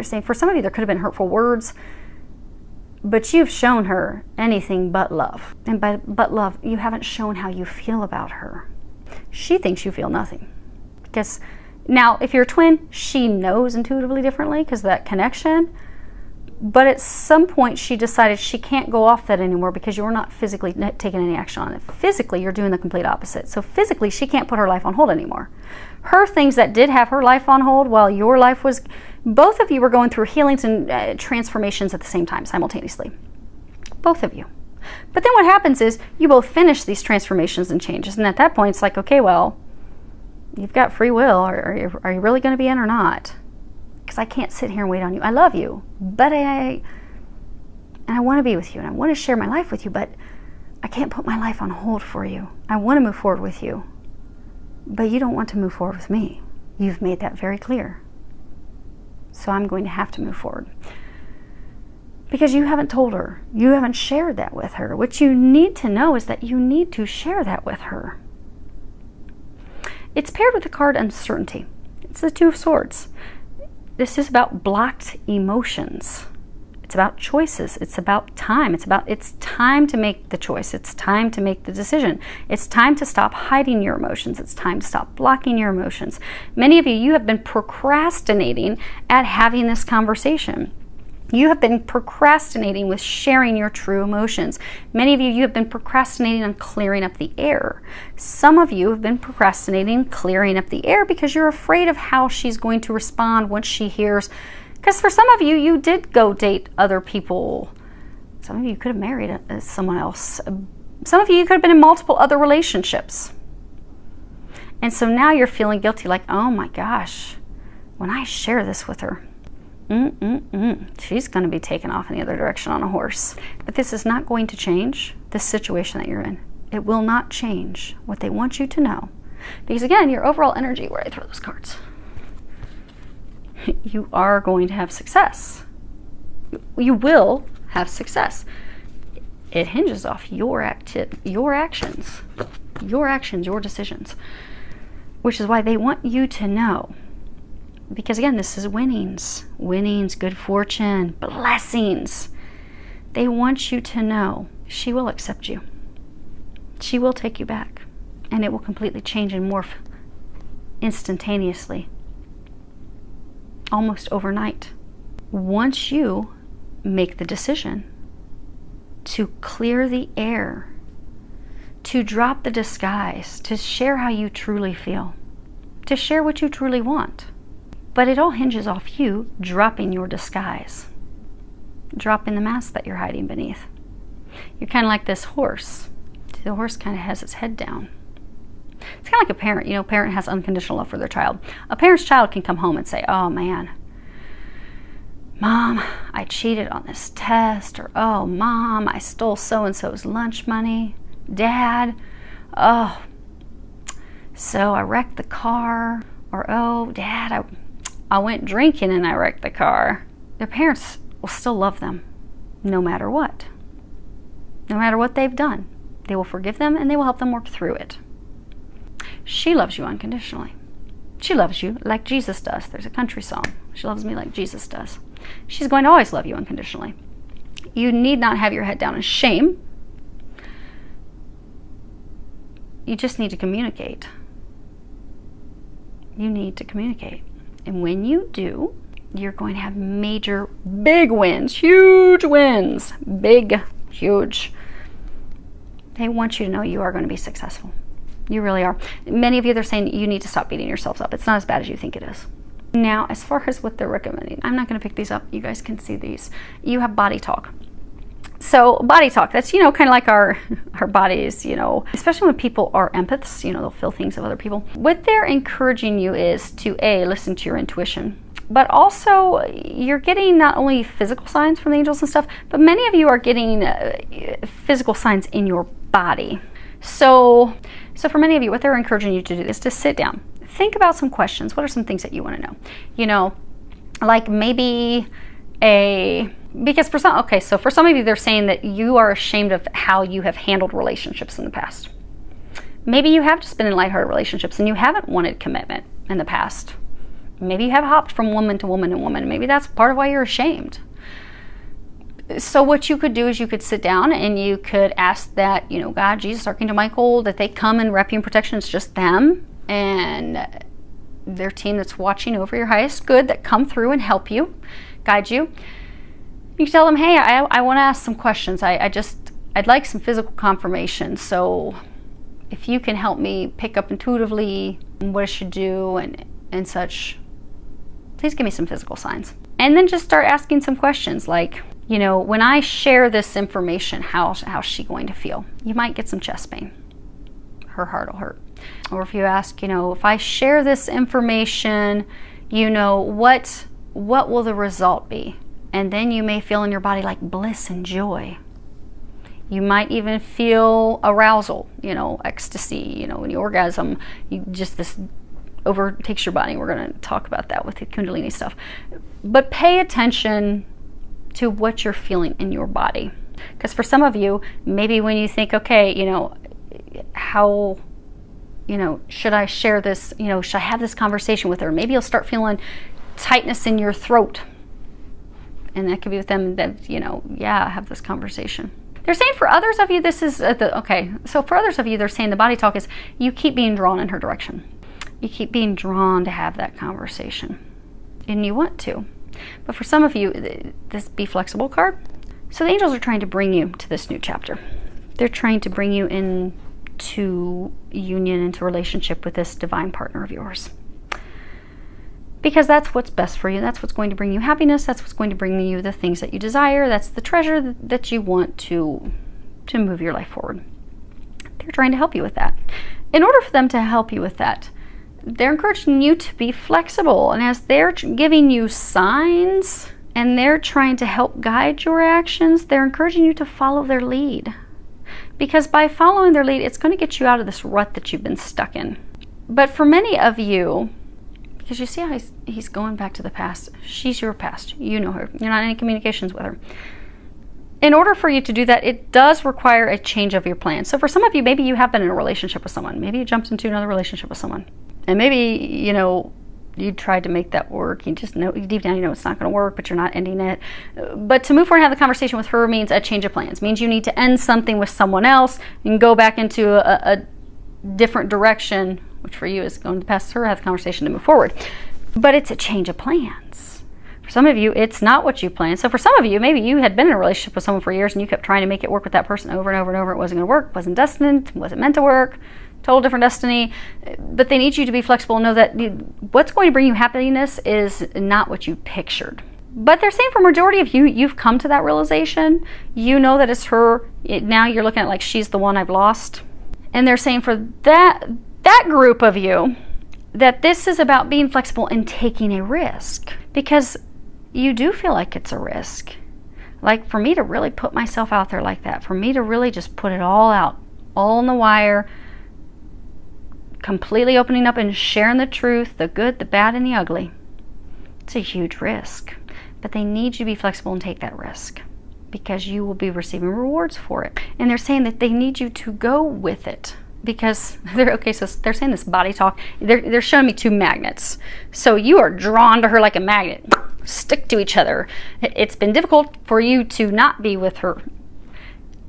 saying, for some of you, there could have been hurtful words. But you've shown her anything but love. And by but love, you haven't shown how you feel about her. She thinks you feel nothing. Because now, if you're a twin, she knows intuitively differently because of that connection. But at some point, she decided she can't go off that anymore because you're not physically taking any action on it. Physically, you're doing the complete opposite. So physically, she can't put her life on hold anymore. Her things that did have her life on hold while your life was, both of you were going through healings and transformations at the same time, simultaneously. Both of you. But then what happens is you both finish these transformations and changes. And at that point, it's like, okay, well, you've got free will. Are you really going to be in or not? Because I can't sit here and wait on you. I love you, but I want to be with you, and I want to share my life with you, but I can't put my life on hold for you. I want to move forward with you, but you don't want to move forward with me. You've made that very clear. So I'm going to have to move forward. Because you haven't told her. You haven't shared that with her. What you need to know is that you need to share that with her. It's paired with the card uncertainty. It's the Two of Swords. This is about blocked emotions. It's about choices. It's about time. It's time to make the choice. It's time to make the decision. It's time to stop hiding your emotions. It's time to stop blocking your emotions. Many of you have been procrastinating at having this conversation. You have been procrastinating with sharing your true emotions. Many of you have been procrastinating on clearing up the air. Some of you have been procrastinating clearing up the air because you're afraid of how she's going to respond once she hears. Because for some of you, you did go date other people Some of you could have married someone else. Some of you could have been in multiple other relationships. And so now you're feeling guilty, like, oh my gosh, when I share this with her, she's going to be taken off in the other direction on a horse. But this is not going to change this situation that you're in. It will not change what they want you to know. Because again, your overall energy, where I throw those cards, you are going to have success. You will have success. It hinges off your actions, your decisions, which is why they want you to know. Because again, this is winnings, good fortune, blessings. They want you to know she will accept you. She will take you back, and it will completely change and morph instantaneously, almost overnight. Once you make the decision to clear the air, to drop the disguise, to share how you truly feel, to share what you truly want. But it all hinges off you dropping your disguise, dropping the mask that you're hiding beneath. You're kind of like this horse. The horse kind of has its head down. It's kind of like a parent. You know, a parent has unconditional love for their child. A parent's child can come home and say, oh man, Mom, I cheated on this test, or oh, Mom, I stole so-and-so's lunch money. Dad, oh, so I wrecked the car, or oh, Dad, I went drinking and I wrecked the car. Their parents will still love them no matter what. No matter what they've done. They will forgive them and they will help them work through it. She loves you unconditionally. She loves you like Jesus does. There's a country song. She loves me like Jesus does. She's going to always love you unconditionally. You need not have your head down in shame. You just need to communicate. You need to communicate. And when you do, you're going to have major, big wins, huge wins, big, huge. They want you to know you are going to be successful. You really are. Many of you, they're saying you need to stop beating yourselves up. It's not as bad as you think it is. Now, as far as what they're recommending, I'm not going to pick these up. You guys can see these. You have body talk. So body talk, that's, you know, kind of like our bodies, you know, especially when people are empaths, you know, they'll feel things of other people. What they're encouraging you is to listen to your intuition, but also you're getting not only physical signs from the angels and stuff, but many of you are getting physical signs in your body. So for many of you, what they're encouraging you to do is to sit down, think about some questions. What are some things that you want to know? You know, like maybe because for some of you, they're saying that you are ashamed of how you have handled relationships in the past. Maybe you have just been in lighthearted relationships and you haven't wanted commitment in the past. Maybe you have hopped from woman to woman to woman. Maybe that's part of why you're ashamed. So what you could do is you could sit down and you could ask that, you know, God, Jesus, Archangel Michael, that they come and wrap you in protection. It's just them and their team that's watching over your highest good that come through and help you, guide you. You can tell them, hey, I want to ask some questions. I'd like some physical confirmation. So if you can help me pick up intuitively what I should do and such, please give me some physical signs. And then just start asking some questions like, you know, when I share this information, how's she going to feel? You might get some chest pain. Her heart will hurt. Or if you ask, you know, if I share this information, you know, what will the result be? And then you may feel in your body like bliss and joy. You might even feel arousal, you know, ecstasy, you know, when you orgasm, this overtakes your body. We're going to talk about that with the Kundalini stuff. But pay attention to what you're feeling in your body. Because for some of you, maybe when you think, okay, you know, how, you know, should I share this, you know, should I have this conversation with her? Maybe you'll start feeling tightness in your throat. And that could be with them that, you know, yeah, have this conversation. They're saying for others of you, this is, so for others of you, they're saying the body talk is you keep being drawn in her direction. You keep being drawn to have that conversation. And you want to. But for some of you, this Be Flexible card, so the angels are trying to bring you to this new chapter. They're trying to bring you into union, into relationship with this divine partner of yours. because that's what's best for you. That's what's going to bring you happiness. That's what's going to bring you the things that you desire. That's the treasure that you want to move your life forward. They're trying to help you with that. In order for them to help you with that, they're encouraging you to be flexible. And as they're giving you signs and they're trying to help guide your actions, they're encouraging you to follow their lead. Because by following their lead, it's going to get you out of this rut that you've been stuck in. But for many of you, because you see how he's going back to the past. She's your past. You know her. You're not in any communications with her. In order for you to do that, it does require a change of your plan. So for some of you, maybe you have been in a relationship with someone. Maybe you jumped into another relationship with someone. And maybe, you know, you tried to make that work. You just know, deep down, you know it's not going to work, but you're not ending it. But to move forward and have the conversation with her means a change of plans. Means you need to end something with someone else and go back into a different direction, which for you is going to pass her, have the conversation to move forward. But it's a change of plans. For some of you, it's not what you planned. So for some of you, maybe you had been in a relationship with someone for years and you kept trying to make it work with that person over and over and over. It wasn't going to work, wasn't destined, wasn't meant to work, total different destiny. But they need you to be flexible and know that what's going to bring you happiness is not what you pictured. But they're saying for majority of you, you've come to that realization. You know that it's her. Now you're looking at it like she's the one I've lost. And they're saying for that group of you, that this is about being flexible and taking a risk. Because you do feel like it's a risk. Like for me to really put myself out there like that, for me to really just put it all out, all on the wire, completely opening up and sharing the truth, the good, the bad, and the ugly. It's a huge risk. But they need you to be flexible and take that risk because you will be receiving rewards for it. And they're saying that they need you to go with it. Because so they're saying this body talk. They're showing me two magnets. So you are drawn to her like a magnet. Stick to each other. It's been difficult for you to not be with her.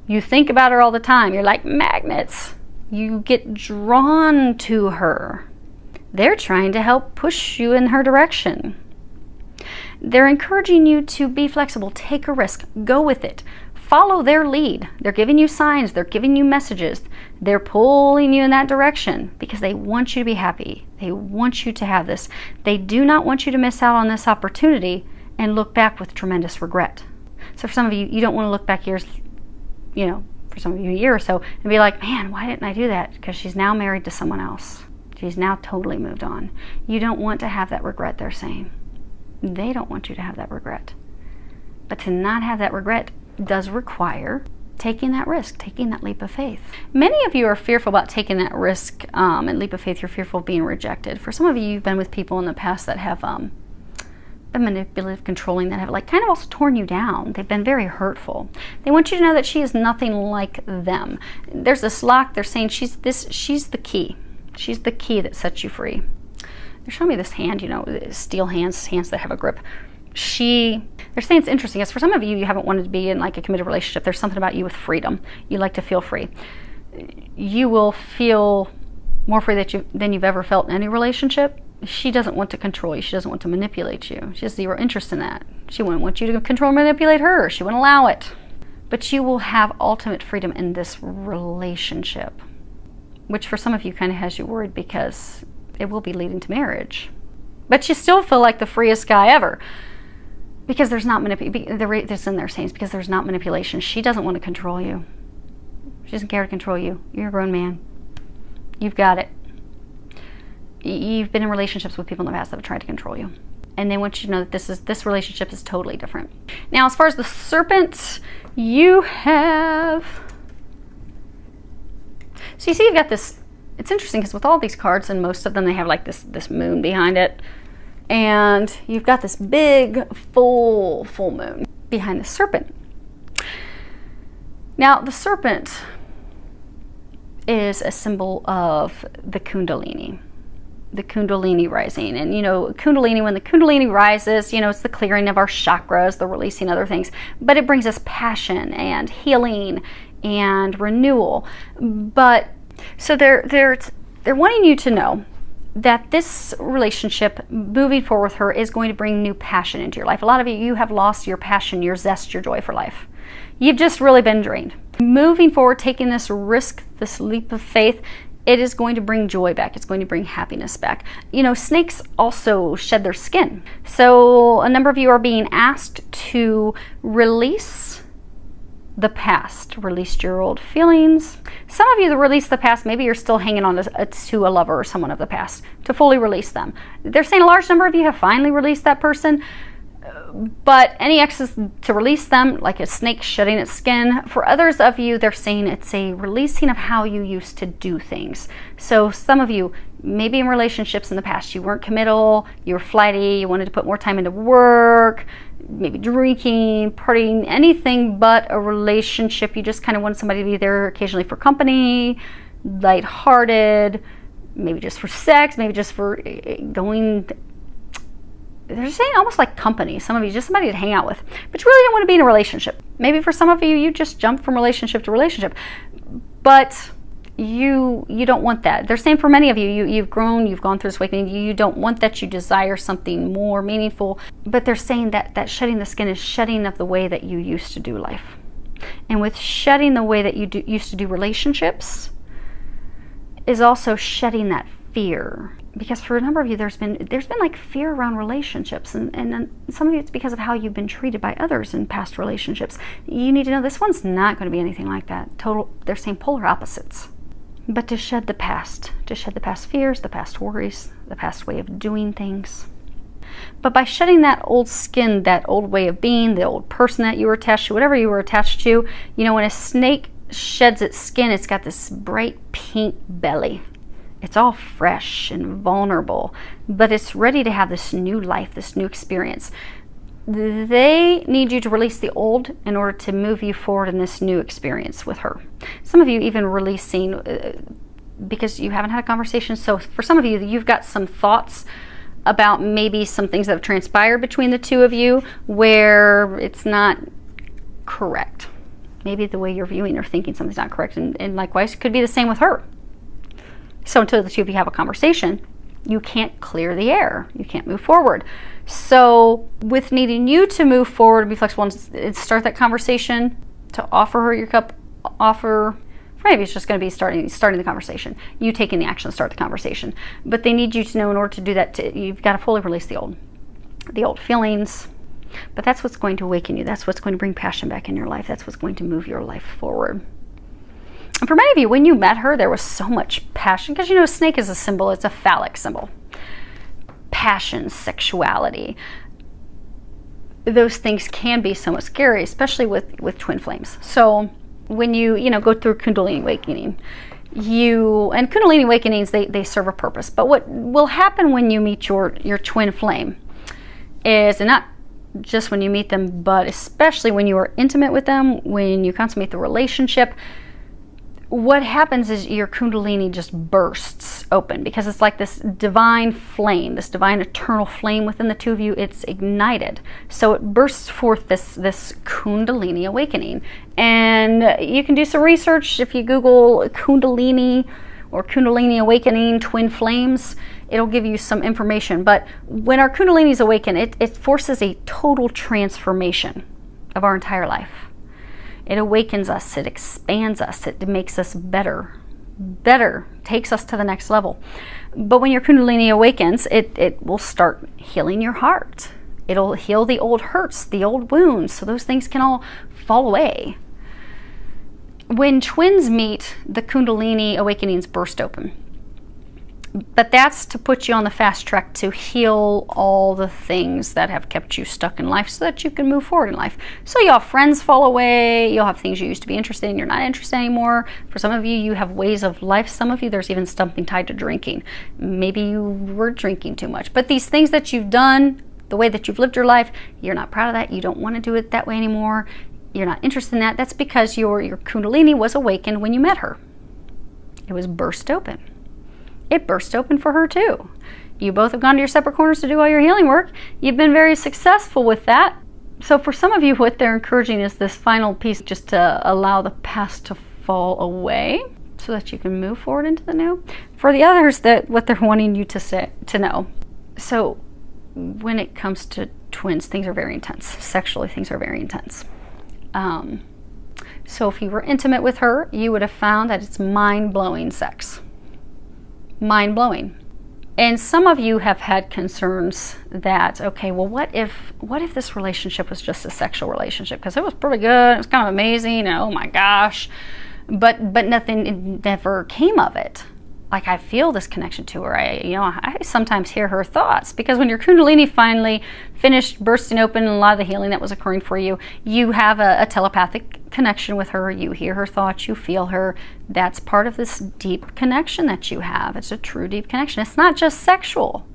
You think about her all the time. You're like magnets. You get drawn to her. They're trying to help push you in her direction. They're encouraging you to be flexible. Take a risk. Go with it. Follow their lead. They're giving you signs. They're giving you messages. They're pulling you in that direction because they want you to be happy. They want you to have this. They do not want you to miss out on this opportunity and look back with tremendous regret. So for some of you, you don't want to look back years, you know, for some of you a year or so and be like, man, why didn't I do that? Because she's now married to someone else. She's now totally moved on. You don't want to have that regret, they're saying. They don't want you to have that regret. But to not have that regret does require taking that risk, taking that leap of faith. Many of you are fearful about taking that risk and leap of faith. You're fearful of being rejected. For some of you, you've been with people in the past that have been manipulative, controlling, that have like kind of also torn you down. They've been very hurtful. They want you to know that she is nothing like them. There's this lock. They're saying she's the key. She's the key that sets you free. They're showing me this hand, you know, steel hands that have a grip. They're saying it's interesting. As for some of you, you haven't wanted to be in like a committed relationship. There's something about you with freedom. You like to feel free. You will feel more free than you've ever felt in any relationship. She doesn't want to control you. She doesn't want to manipulate you. She has zero interest in that. She wouldn't want you to control and manipulate her. She wouldn't allow it. But you will have ultimate freedom in this relationship, which for some of you kind of has you worried because it will be leading to marriage. But you still feel like the freest guy ever. Because there's not manipulation. This in their sayings, because there's not manipulation. She doesn't want to control you. She doesn't care to control you. You're a grown man. You've got it. You've been in relationships with people in the past that have tried to control you. And they want you to know that this relationship is totally different. Now, as far as the serpent, you have... So you see you've got this... It's interesting because with all these cards, and most of them, they have like this moon behind it. And you've got this big full moon behind the serpent. Now the serpent is a symbol of the Kundalini rising. And you know, Kundalini, when the Kundalini rises, you know, it's the clearing of our chakras, the releasing other things, but it brings us passion and healing and renewal. But so they're wanting you to know that this relationship moving forward with her is going to bring new passion into your life. A lot of you have lost your passion, your zest, your joy for life. You've just really been drained. Moving forward, taking this risk, this leap of faith, it is going to bring joy back. It's going to bring happiness back. You know, snakes also shed their skin. So a number of you are being asked to release the past, release your old feelings. Some of you that release the past, maybe you're still hanging on to a lover or someone of the past, to fully release them. They're saying a large number of you have finally released that person, but any exes, to release them like a snake shedding its skin. For others of you, they're saying it's a releasing of how you used to do things. So some of you, maybe in relationships in the past, you weren't committal, you were flighty, you wanted to put more time into work, maybe drinking, partying, anything but a relationship. You just kind of wanted somebody to be there occasionally for company, lighthearted, maybe just for sex, maybe just for going. They're saying almost like company. Some of you, just somebody to hang out with, but you really don't want to be in a relationship. Maybe for some of you, you just jump from relationship to relationship, but you don't want that. They're saying for many of you, you've grown, you've gone through this awakening, you don't want that, you desire something more meaningful. But they're saying that shedding the skin is shedding of the way that you used to do life. And with shedding the way that you used to do relationships is also shedding that fear. Because for a number of you, there's been like fear around relationships, and some of you, it's because of how you've been treated by others in past relationships. You need to know this one's not going to be anything like that. They're saying polar opposites. But to shed the past fears, the past worries, the past way of doing things. But by shedding that old skin, that old way of being, the old person that you were attached to, whatever you were attached to, you know, when a snake sheds its skin, it's got this bright pink belly. It's all fresh and vulnerable, but it's ready to have this new life, this new experience. They need you to release the old in order to move you forward in this new experience with her. Some of you even releasing because you haven't had a conversation. So for some of you, you've got some thoughts about maybe some things that have transpired between the two of you where it's not correct. Maybe the way you're viewing or thinking something's not correct, and likewise, it could be the same with her. So until the two of you have a conversation, you can't clear the air. You can't move forward. So with needing you to move forward and be flexible and start that conversation, to offer her your cup, maybe it's just going to be starting the conversation. You taking the action to start the conversation. But they need you to know in order to do that, you've got to fully release the old feelings. But that's what's going to awaken you. That's what's going to bring passion back in your life. That's what's going to move your life forward. And for many of you, when you met her, there was so much passion, because you know, snake is a symbol, it's a phallic symbol. Passion, sexuality, those things can be somewhat scary, especially with twin flames. So when you go through Kundalini awakening, and Kundalini awakenings, they serve a purpose. But what will happen when you meet your twin flame is, and not just when you meet them, but especially when you are intimate with them, when you consummate the relationship, what happens is your Kundalini just bursts open, because it's like this divine flame, this divine eternal flame within the two of you. It's ignited. So it bursts forth this Kundalini awakening. And you can do some research. If you Google Kundalini or Kundalini awakening twin flames, it'll give you some information. But when our Kundalinis awaken, it forces a total transformation of our entire life. It awakens us, it expands us, it makes us better, takes us to the next level. But when your Kundalini awakens, it will start healing your heart. It'll heal the old hurts, the old wounds, so those things can all fall away. When twins meet, the Kundalini awakenings burst open. But that's to put you on the fast track to heal all the things that have kept you stuck in life so that you can move forward in life. So you'll have friends fall away, you'll have things you used to be interested in, you're not interested anymore. For some of you, you have ways of life. Some of you, there's even something tied to drinking. Maybe you were drinking too much. But these things that you've done, the way that you've lived your life, you're not proud of that. You don't want to do it that way anymore. You're not interested in that. That's because your Kundalini was awakened when you met her. It was burst open. It burst open for her too. You both have gone to your separate corners to do all your healing work. You've been very successful with that. So for some of you, what they're encouraging is this final piece, just to allow the past to fall away so that you can move forward into the new. For the others, what they're wanting you to know. So when it comes to twins, things are very intense. Sexually, things are very intense. So if you were intimate with her, you would have found that it's mind-blowing sex. mind-blowing. And some of you have had concerns that, okay, well, what if this relationship was just a sexual relationship? Because it was pretty good, it was kind of amazing, and oh my gosh, but nothing, it never came of it. Like, I feel this connection to her. I sometimes hear her thoughts, because when your Kundalini finally finished bursting open and a lot of the healing that was occurring for you, you have a telepathic connection with her. You hear her thoughts, you feel her. That's part of this deep connection that you have. It's a true deep connection. It's not just sexual.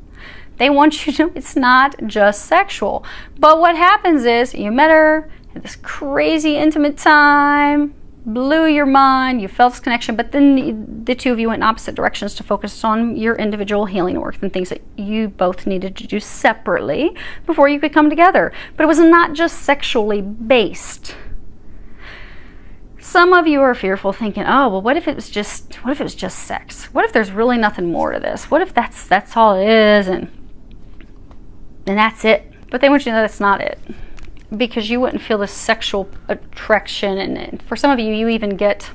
They want you to know it's not just sexual. But what happens is, you met her, had this crazy intimate time, blew your mind, you felt this connection, but then the two of you went in opposite directions to focus on your individual healing work and things that you both needed to do separately before you could come together. But it was not just sexually based. Some of you are fearful, thinking, oh, well, what if it was just sex? What if there's really nothing more to this? What if that's all it is, and that's it? But they want you to know that's not it, because you wouldn't feel this sexual attraction, and for some of you, you even get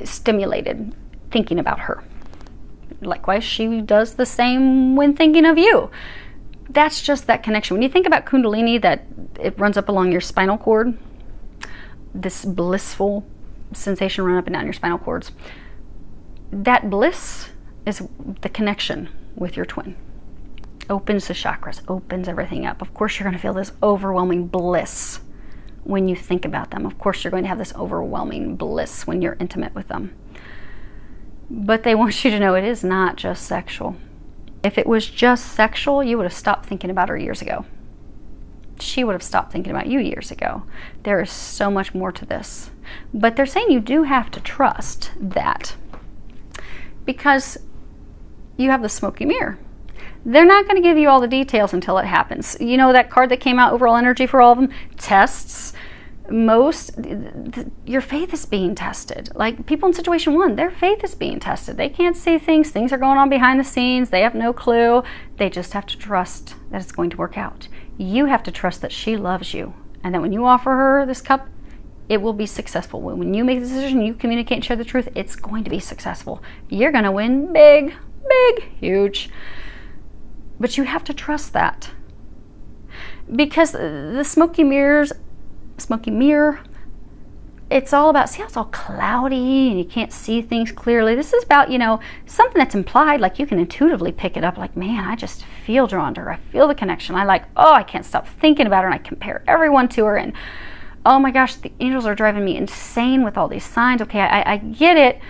stimulated thinking about her. Likewise, she does the same when thinking of you. That's just that connection. When you think about Kundalini, that it runs up along your spinal cord, this blissful sensation run up and down your spinal cords, that bliss is the connection with your twin. Opens the chakras, opens everything up. Of course, you're going to feel this overwhelming bliss when you think about them. Of course, you're going to have this overwhelming bliss when you're intimate with them. But they want you to know it is not just sexual. If it was just sexual, you would have stopped thinking about her years ago. She would have stopped thinking about you years ago. There is so much more to this. But they're saying you do have to trust that, because you have the smoky mirror. They're not going to give you all the details until it happens. You know that card that came out, overall energy for all of them? Tests. Your faith is being tested. Like people in situation 1, their faith is being tested. They can't see things. Things are going on behind the scenes. They have no clue. They just have to trust that it's going to work out. You have to trust that she loves you, and that when you offer her this cup, it will be successful. When you make the decision, you communicate and share the truth, it's going to be successful. You're going to win big, big, huge. But you have to trust that, because the smoky mirror, it's all about, see how it's all cloudy and you can't see things clearly? This is about, something that's implied, like you can intuitively pick it up, like, man, I just feel drawn to her. I feel the connection. I can't stop thinking about her, and I compare everyone to her, and oh my gosh, the angels are driving me insane with all these signs. Okay, I get it.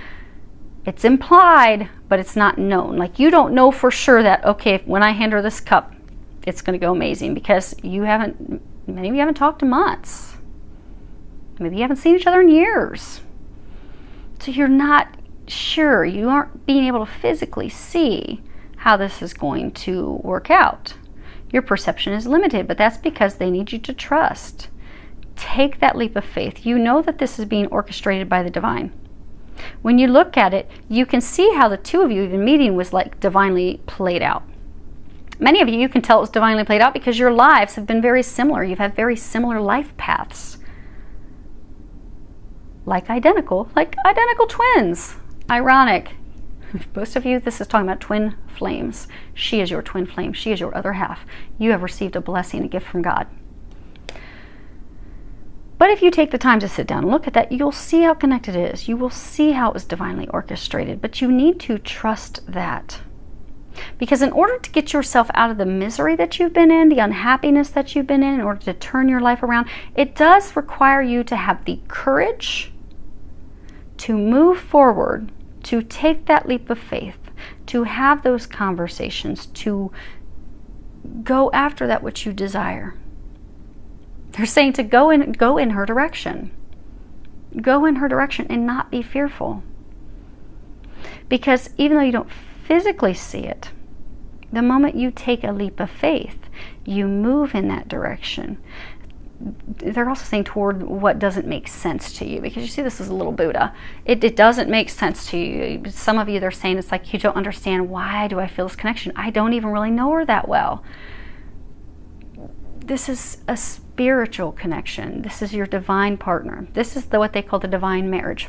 It's implied, but it's not known. Like, you don't know for sure that, okay, when I hand her this cup, it's going to go amazing, because many of you haven't talked in months. Maybe you haven't seen each other in years. So you're not sure. You aren't being able to physically see how this is going to work out. Your perception is limited, but that's because they need you to trust. Take that leap of faith. You know that this is being orchestrated by the divine. When you look at it, you can see how the two of you even meeting was like divinely played out. Many of you can tell it was divinely played out because your lives have been very similar. You've had very similar life paths. Like identical twins. Ironic. Most of you, this is talking about twin flames. She is your twin flame. She is your other half. You have received a blessing, a gift from God. But if you take the time to sit down and look at that, you'll see how connected it is. You will see how it was divinely orchestrated. But you need to trust that. Because in order to get yourself out of the misery that you've been in, the unhappiness that you've been in order to turn your life around, it does require you to have the courage to move forward, to take that leap of faith, to have those conversations, to go after that which you desire. They're saying to go in her direction. Go in her direction and not be fearful. Because even though you don't physically see it, the moment you take a leap of faith, you move in that direction. They're also saying toward what doesn't make sense to you, because you see this is a little Buddha. It doesn't make sense to you. Some of you, they're saying it's like you don't understand, why do I feel this connection? I don't even really know her that well. This is a spiritual connection. This is your divine partner. This is what they call the divine marriage.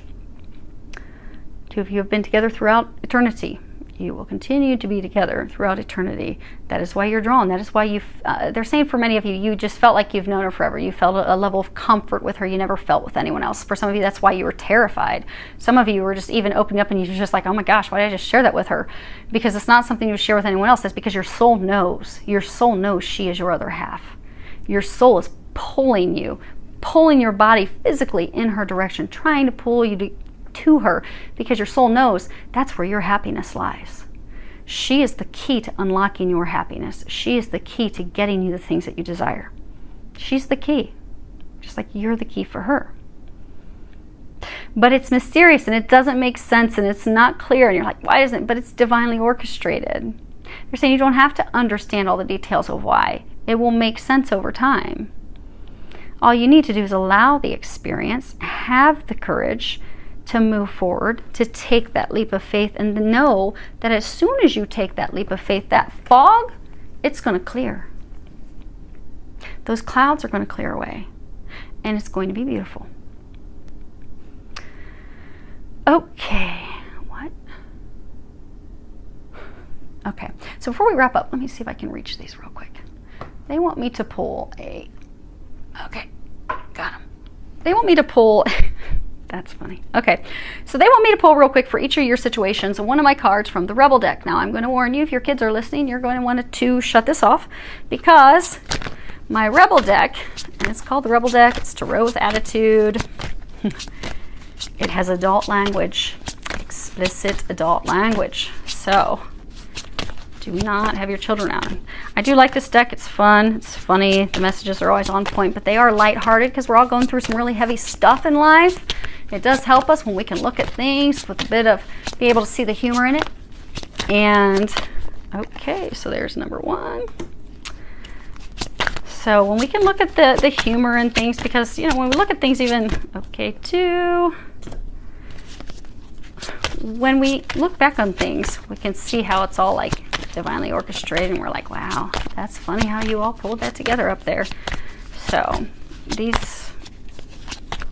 Two of you have been together throughout eternity. You will continue to be together throughout eternity. That is why you're drawn. That is why they're saying for many of you, you just felt like you've known her forever. You felt a level of comfort with her you never felt with anyone else. For some of you, that's why you were terrified. Some of you were just even opening up and you were just like, oh my gosh, why did I just share that with her? Because it's not something you share with anyone else. That's because your soul knows. Your soul knows she is your other half. Your soul is pulling you, pulling your body physically in her direction, trying to pull you to her, because your soul knows that's where your happiness lies. She is the key to unlocking your happiness. She is the key to getting you the things that you desire. She's the key, just like you're the key for her. But it's mysterious and it doesn't make sense and it's not clear, and you're like, why isn't it? But it's divinely orchestrated. They're saying you don't have to understand all the details of why. It will make sense over time. All you need to do is allow the experience, have the courage to move forward, to take that leap of faith, and to know that as soon as you take that leap of faith, that fog, it's going to clear. Those clouds are going to clear away, and it's going to be beautiful. Okay, what? Okay, so before we wrap up, let me see if I can reach these real quick. They want me to pull a, okay, got them. They want me to pull, that's funny. Okay, so they want me to pull real quick for each of your situations one of my cards from the Rebel deck. Now, I'm going to warn you, if your kids are listening, you're going to want to shut this off, because my Rebel deck, and it's called the Rebel deck, it's Tarot with Attitude. It has adult language, explicit adult language. So, do not have your children out. I do like this deck. It's fun. It's funny. The messages are always on point, but they are lighthearted because we're all going through some really heavy stuff in life. It does help us when we can look at things with a bit of, be able to see the humor in it. And, okay, so there's number one. So when we can look at the humor in things, because, you know, when we look at things even, okay, two. When we look back on things, we can see how it's all like divinely orchestrated, and we're like, wow, that's funny how you all pulled that together up there. So these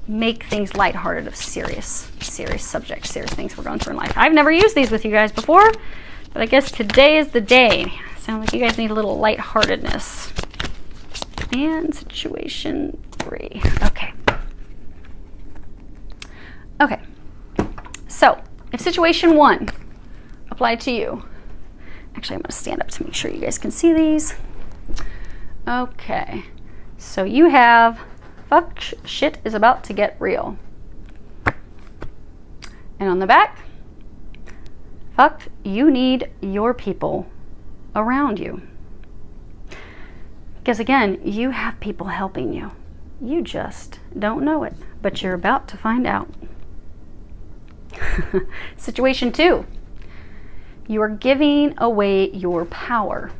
make things lighthearted of serious subjects, serious things we're going through in life. I've never used these with you guys before, but I guess today is the day. Sounds like you guys need a little lightheartedness. And situation 3. Okay. Okay. So, if situation 1 applied to you, actually I'm going to stand up to make sure you guys can see these. Okay. So you have, fuck, shit is about to get real. And on the back, fuck, you need your people around you. Because again, you have people helping you. You just don't know it, but you're about to find out. Situation 2. You are giving away your power.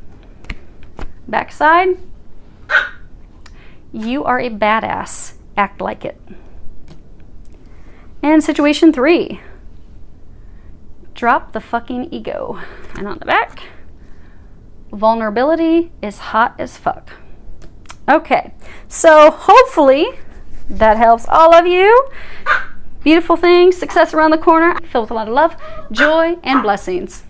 Backside, you are a badass. Act like it. And situation 3. Drop the fucking ego. And on the back, vulnerability is hot as fuck. Okay, so hopefully that helps all of you. Beautiful things, success around the corner, filled with a lot of love, joy, and blessings.